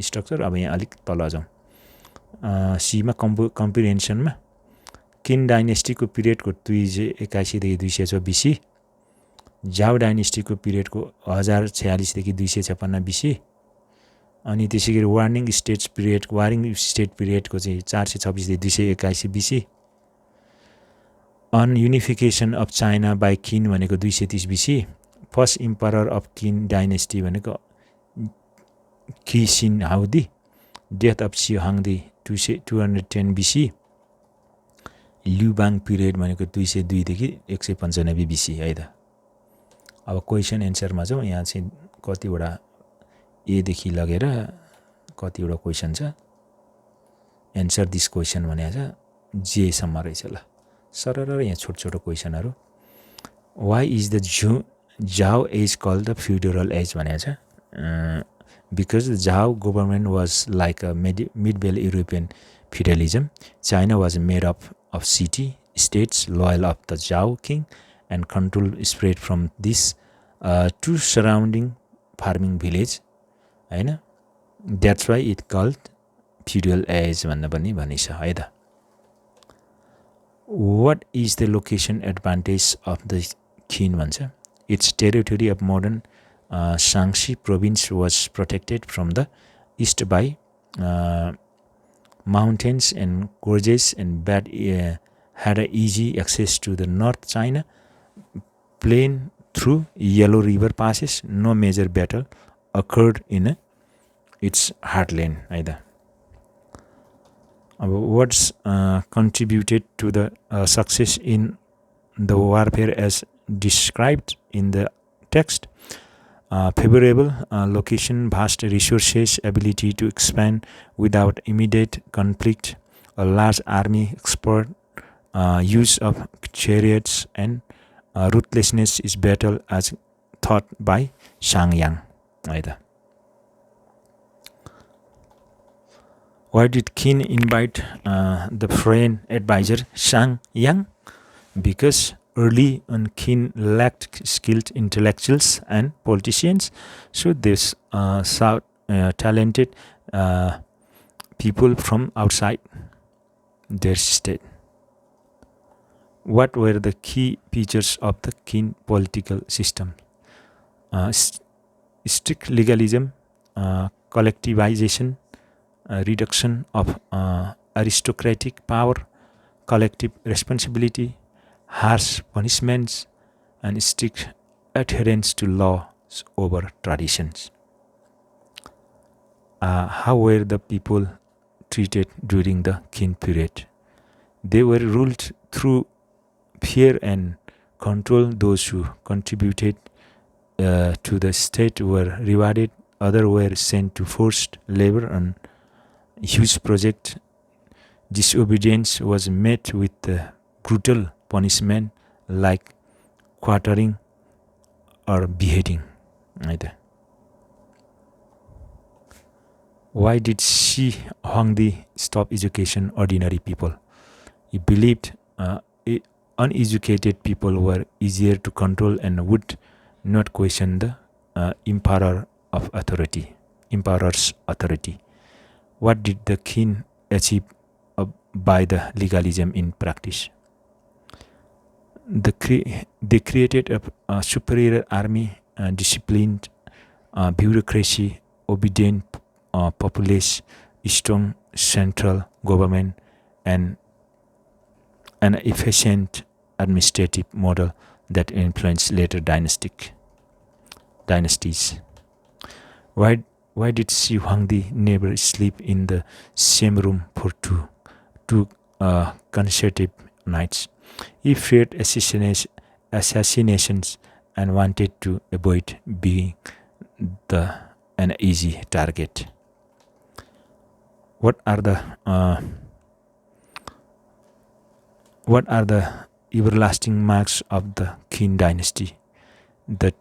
स्ट्रक्चर। अब यहाँ अलिक तल जाउँ। सीमा कम्प्रिहेन्सनमा किन डाइनेस्टीको पिरियडको 281 देखि 206 बिसी। जाओ डाइनेस्टीको पिरियडको 1046 देखि 256 बिसी। अनि त्यसै गरी वारिङ स्टेट पिरियडको चाहिँ 426 देखि 281 BC. On unification of China by Qin भनेको 230 BC. First emperor of Qin dynasty भनेको कि Sin Haudi. Death of Shi Hangdi 210 BC. Liu Bang period भनेको 202 देखि 195 बिसी है त। अब क्वेसन एन्सरमा जाउँ। यहाँ चाहिँ कतिवटा एदेखि लगेर कतिवटा क्वेसन छ। एन्सर दिस क्वेसन भनेको छ जेसम्म रहेछ। ल सरर यहाँ छोटो छोटो क्वेसनहरू। Why is the Zhou age called the feudal age भनेको छ। Because the Zhou government was like a medieval European feudalism. China was made of city states loyal of the Zhou king and control spread from this to surrounding farming village होइन। That's why it called feudal age भन्दा पनि भनिन्छ है त. What is the location advantage of the Qin भन्छ? Its territory of modern Shaanxi province was protected from the east by mountains and gorges, and had a easy access to the North China plain through Yellow River passes. No major battle occurred in its heartland either. What's contributed to the success in the warfare as described in the text? Favorable location, vast resources, ability to expand without immediate conflict, a large army, expert use of chariots, and ruthlessness is battle as taught by Xiangyang either. Why did Qin invite the foreign advisor Xiangyang? Because early on Qin lacked skilled intellectuals and politicians, so they sought talented people from outside their state. What were the key features of the Qin political system? Strict legalism, collectivization, reduction of aristocratic power, collective responsibility, harsh punishments, and strict adherence to laws over traditions. How were the people treated during the Qin period? They were ruled through fear and control. Those who contributed to the state were rewarded. Others were sent to forced labor on huge project. Disobedience was met with brutal punishment like quartering or beheading either. Why did Shi Huangdi stop education ordinary people? He believed uneducated people were easier to control and would not question the emperor's authority. What did the Qin achieve by the legalism in practice? They created a superior army, disciplined bureaucracy, obedient populace, strong central government, and an efficient administrative model that influenced later dynasties. Why did Shi Huangdi never sleep in the same room for two consecutive nights? He feared assassinations and wanted to avoid being an easy target. What are the everlasting marks of the Qin dynasty? The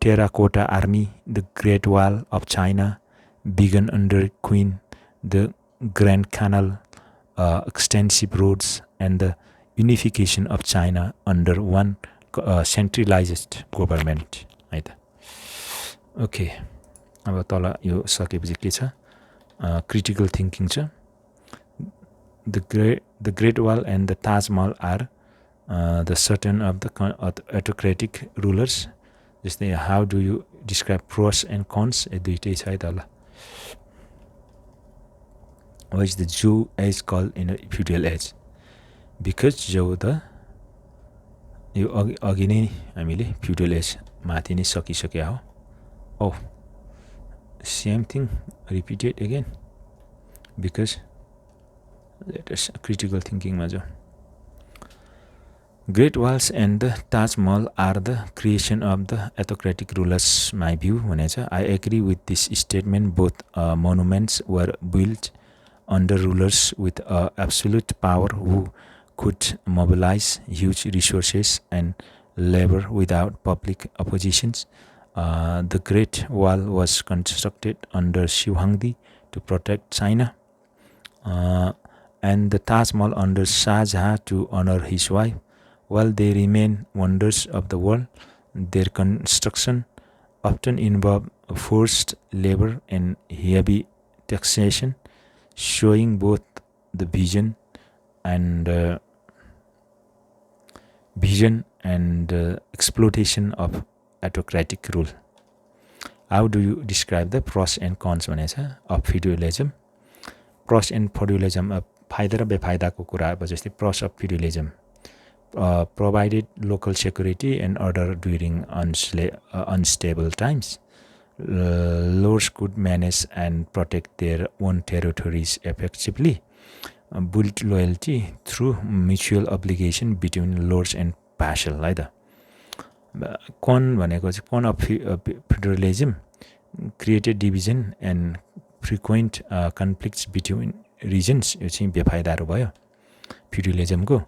Terracotta Army, the Great Wall of China began under Qin, the Grand Canal, extensive roads, and the unification of China under one centralized government. Okay, अब तल यो सकेपछि के छ? Critical thinking छ. The Great Wall and the Taj Mahal are the certain of the autocratic rulers. जस्तै how do you describe pros and cons? दुईटै छ है तल. Why is the Zhou age called in a feudal age? Because Zhou the यो अघि नै हामीले feudal age माथि नै सकिसक्या हो. Oh, same thing repeated again. Because let us critical thinking मा जाऊ. Great Walls and the Taj Mahal are the creation of the autocratic rulers, my view. I agree with this statement. Both monuments were built under rulers with absolute power who could mobilize huge resources and labor without public oppositions. The Great Wall was constructed under Shi Huangdi to protect China, and the Taj Mahal under Shah Jahan to honor his wife. While they remain wonders of the world, their construction often involved forced labor and heavy taxation. showing both the vision and exploitation of autocratic rule. How do you describe the pros and cons of feudalism? Pros and feudalism, फाइदा र बेफाइदाको कुरा अब जस्तै pros of feudalism, provided local security and order during unstable times. Lords could manage and protect their own territories effectively. Built loyalty through mutual obligation between lords and vassal. Like that. Con of feudalism created division and frequent conflicts between regions. यो चाहिँ बेफाइदाहरू भयो feudalismको,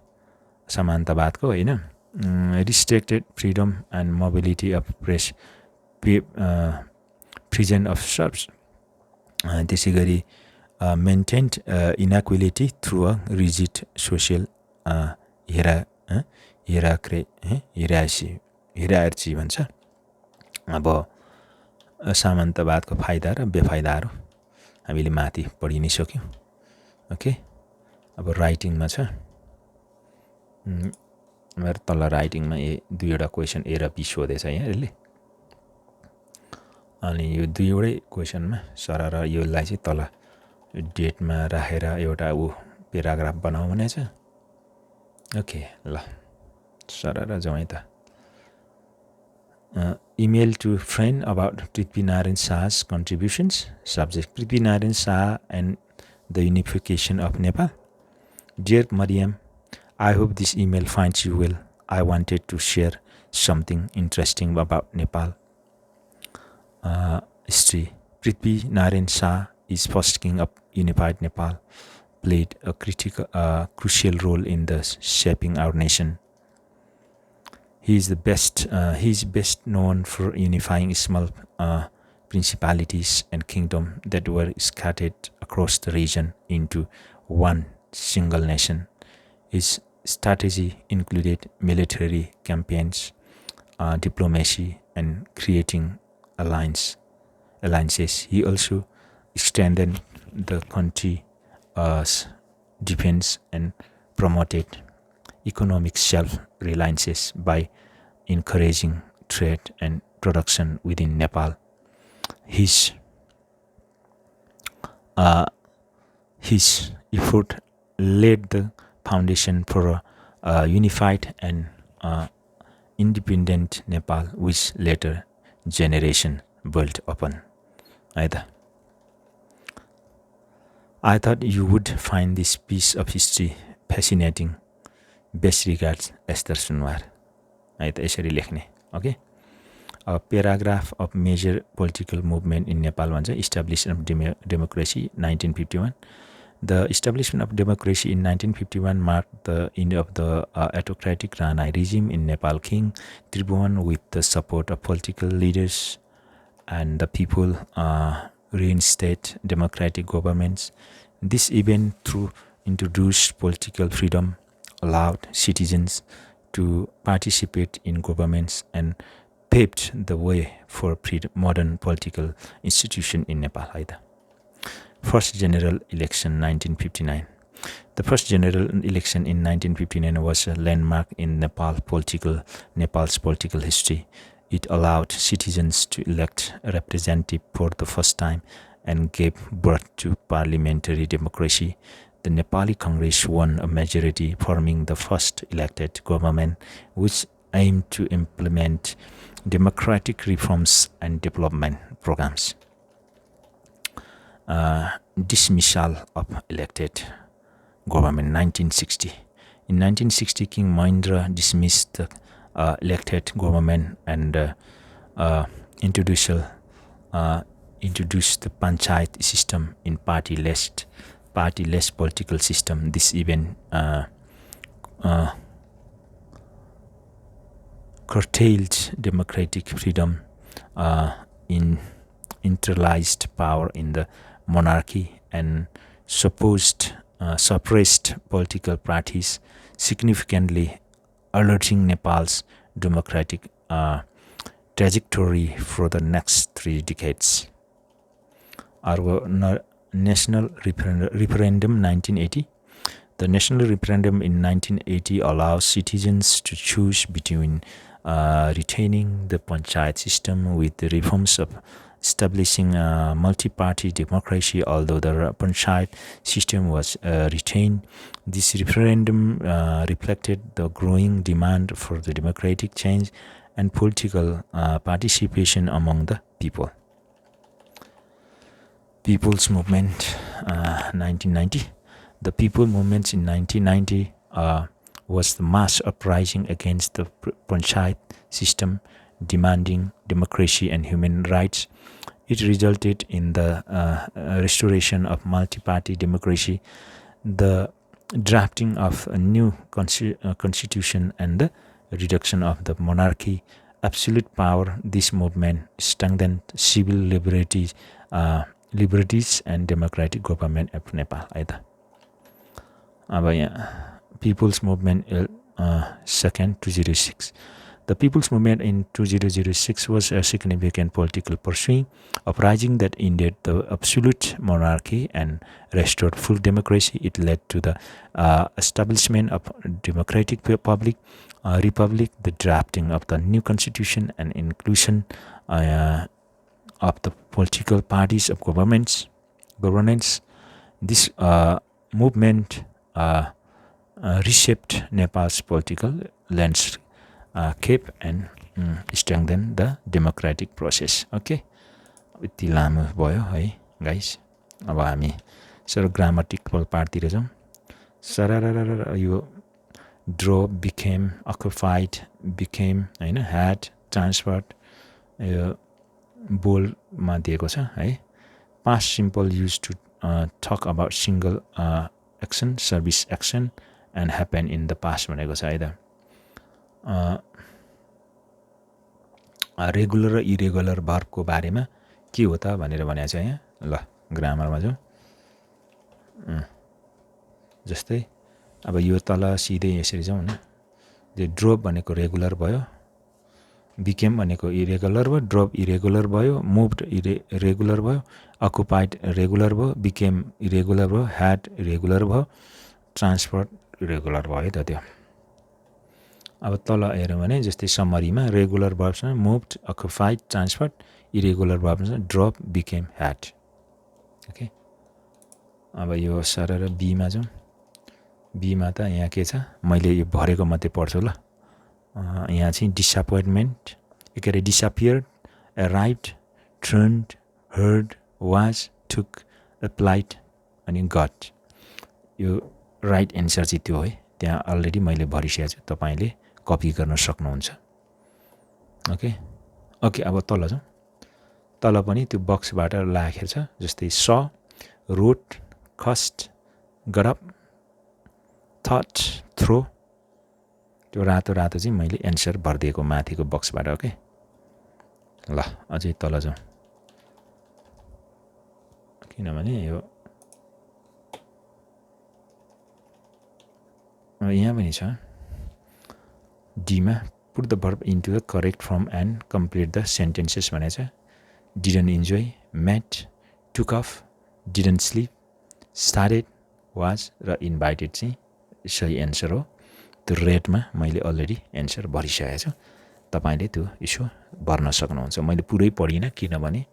समानतावादको हैन. Restricted freedom and mobility of press, prison of serfs. त्यसै गरी maintained inequality through a rigid social hierarchy भन्छ. अब सामन्तवादको फाइदा र बेफाइदाहरू हामीले माथि पढि नै सक्यौं. ओके, अब राइटिङमा छ. मेरो तल राइटिङमा दुईवटा क्वेसन ए र बी सोधेछ यहाँ यसले. अनि यो दुईवटै क्वेसनमा सरर योलाई चाहिँ तल डेटमा राखेर एउटा प्याराग्राफ बनाऊ भनेछ. ओके, ल सरर जाउँ है त. Email to friend about Prithvinarayan Shah's contributions. Subject: Prithvinarayan Shah and the unification of Nepal. Dear Mariam, I hope this email finds you well. I wanted to share something interesting about Nepal. History. Prithvinarayan Shah is first king of unified Nepal, played a crucial role in the shaping our nation. He is best known for unifying small principalities and kingdoms that were scattered across the region into one single nation. His strategy included military campaigns, diplomacy, and creating alliances. He also strengthened the country's defense and promoted economic self-reliance by encouraging trade and production within Nepal. His effort laid the foundation for a unified and independent Nepal, which later generation built upon. I thought you would find this piece of history fascinating. Best regards, Esther Sunwar. यसरी लेख्ने. Okay, a paragraph of major political movement in Nepal भन्छ. Establishment of democracy 1951. The establishment of democracy in 1951 marked the end of the autocratic Ranai regime in Nepal. King Tribhuvan, with the support of political leaders and the people, reinstate democratic governments. This event introduced political freedom, allowed citizens to participate in governments, and paved the way for modern political institution in Nepal. First general election 1959. The first general election in 1959 was a landmark in Nepal's political history. It allowed citizens to elect a representative for the first time and gave birth to parliamentary democracy. The Nepali Congress won a majority, forming the first elected government, which aimed to implement democratic reforms and development programs. Dismissal of elected government 1960. In 1960, King Mahendra dismissed the elected government and introduced the panchayat system in party-less political system. This event curtailed democratic freedom, in centralized power in the monarchy, and suppressed political parties, significantly alerting Nepal's democratic trajectory for the next 3 decades. Our national referendum 1980. The national referendum in 1980 allows citizens to choose between retaining the panchayat system with the reforms of establishing a multi-party democracy. Although the panchayat system was retained, this referendum reflected the growing demand for the democratic change and political participation among the people. People's Movement 1990. The People Movement in 1990 was the mass uprising against the panchayat system, demanding democracy and human rights. It resulted in the restoration of multi-party democracy, the drafting of a new constitution, and the reduction of the monarchy absolute power. This movement strengthened civil liberties and democratic government of Nepal. People's Movement second 2006. The People's Movement in 2006 was a significant political pursuing uprising that ended the absolute monarchy and restored full democracy. It led to the establishment of a democratic republic, the drafting of the new constitution, and inclusion of the political parties of governance. This movement reshaped Nepal's political landscape and strengthened the democratic process. Okay, यति लामो भयो है guys. अब हामी sir grammatical पार्टतिर जाउँ. सरर यो drop became occupied became हैन ह्याड ट्रान्सफर्ड यो बोल्डमा दिएको छ है. Past simple use to talk about single action service action and happen in the past भनेको छ है त. रेगुलर र इरेगुलर भर्बको बारेमा के हो त भनेर भनेको छ यहाँ. ल ग्रामरमा जाउँ. जस्तै अब यो तल सिधै यसरी जाउँ न. ड्रप भनेको रेगुलर भयो, बिकेम भनेको इरेगुलर भयो, ड्रप इरेगुलर भयो, मुभ्ड इरेगुलर भयो, अकुपाइड रेगुलर भयो, बिकेम इरेगुलर भयो, ह्याड इरेगुलर भयो, ट्रान्सफर्ड इरेगुलर भयो त त्यो. अब तल हेऱ्यौँ भने जस्तै समरीमा रेगुलर भर्बसँग मुभ्ड, अकुपाइड, ट्रान्सफर्ड, इरेगुलर भर्बसँग ड्रप, बिकेम, ह्याड. ओके. अब यो सरर बीमा जाउँ. बीमा त यहाँ के छ मैले यो भरेको मात्रै पढ्छु ल. यहाँ चाहिँ डिसअपोइन्टमेन्ट, के अरे disappeared, arrived, turned, heard, was, took, applied अनि गट. यो राइट एन्सर चाहिँ त्यो है. त्यहाँ अलरेडी मैले भरिसकेको छु, तपाईँले कपी गर्न सक्नुहुन्छ. ओके. अब तल जाउँ. तल पनि त्यो बक्सबाट राखेको छ. जस्तै स, रोड, कस्ट, गडअप, थट, थ्रो. त्यो रातो चाहिँ मैले एन्सर भरिदिएको माथिको बक्सबाट. ओके. ल अझै तल जाउँ. किनभने यो यहाँ पनि छ डीमा. Put the verb into the correct form and complete the sentences भनेको छ. Didn't enjoy, met, took off, didn't sleep, started, was र इन्भाइटेड चाहिँ सही एन्सर हो. त्यो रेडमा मैले अलरेडी एन्सर भरिसकेको छु. तपाईँले त्यो यसो भर्न सक्नुहुन्छ. मैले पुरै पढिनँ किनभने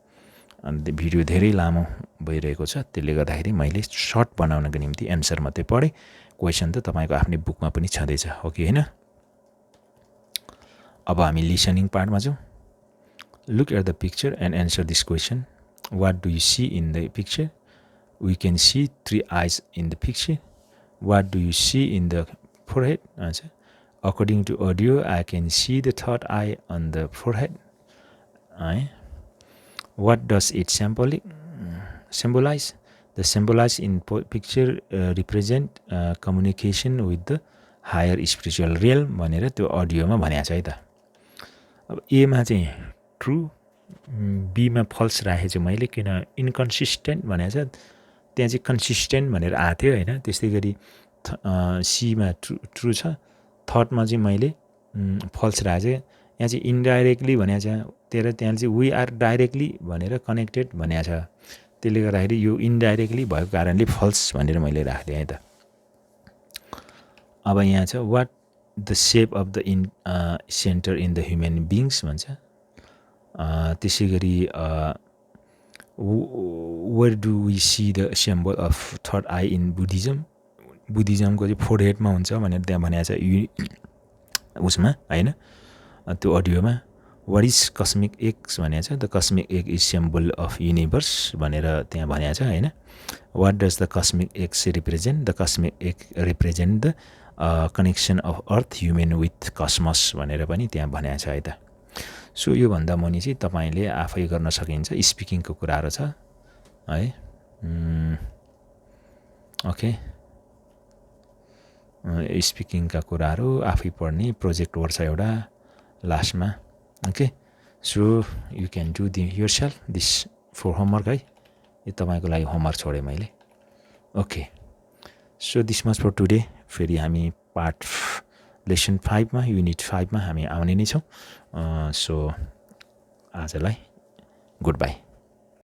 भिडियो धेरै लामो भइरहेको छ. त्यसले गर्दाखेरि मैले सर्ट बनाउनको निम्ति एन्सर मात्रै पढेँ. क्वेसन त तपाईँको आफ्नै बुकमा पनि छँदैछ हो कि होइन. अब हामी लिसनिङ पार्टमा जाउँ. Look at the picture and answer this question. What do you see in the picture? We can see 3 eyes in the picture. What do you see in the forehead? Answer. According to audio I can see the third eye on the forehead. What does it symbolize? The symbolize in picture represent communication with the higher spiritual realm भनेर त्यो अडियोमा भनेको छ है त. अब एमा चाहिँ true, बीमा फल्स राखेको छु मैले किन इन्कन्सिस्टेन्ट भनेको छ. त्यहाँ चाहिँ कन्सिस्टेन्ट भनेर आएको थियो होइन. त्यस्तै गरी सीमा ट्रु छ. थर्डमा चाहिँ मैले फल्स राखेको छु. यहाँ चाहिँ इन्डाइरेक्टली भनेको छ. त्यहाँ चाहिँ वी आर डाइरेक्टली भनेर कनेक्टेड भनेको छ. त्यसले गर्दाखेरि यो इन्डाइरेक्टली भएको कारणले फल्स भनेर मैले राखिदिएँ है त। अब यहाँ छ what the shape of the centre in the human beings भन्छ। त्यसै गरी where do we see the symbol of third eye in Buddhism. बुद्धिज्मको चाहिँ फोर हेडमा हुन्छ भनेर त्यहाँ भनेको छ उसमा होइन त्यो अडियोमा। वाट इज कस्मिक एक्स भनेको छ। The cosmic X is symbol of universe भनेर त्यहाँ भनेको छ होइन। What does the cosmic X represent. The cosmic X represent the connection of earth human with cosmos भनेर पनि त्यहाँ भनेको छ है त। सो योभन्दा मुनि चाहिँ तपाईँले आफै गर्न सकिन्छ। स्पिकिङको कुराहरू छ है। ओके स्पिकिङका कुराहरू आफै पढ्ने प्रोजेक्ट वर्क छ एउटा लास्टमा। Okay so you can do yourself this for homework है। यो तपाईँको लागि होमवर्क छोडेँ मैले। Okay so this much for today. फेरि हामी पार्ट लेसन 5 मा युनिट 5 मा हामी आउने नै छौँ। सो आजलाई गुड बाई।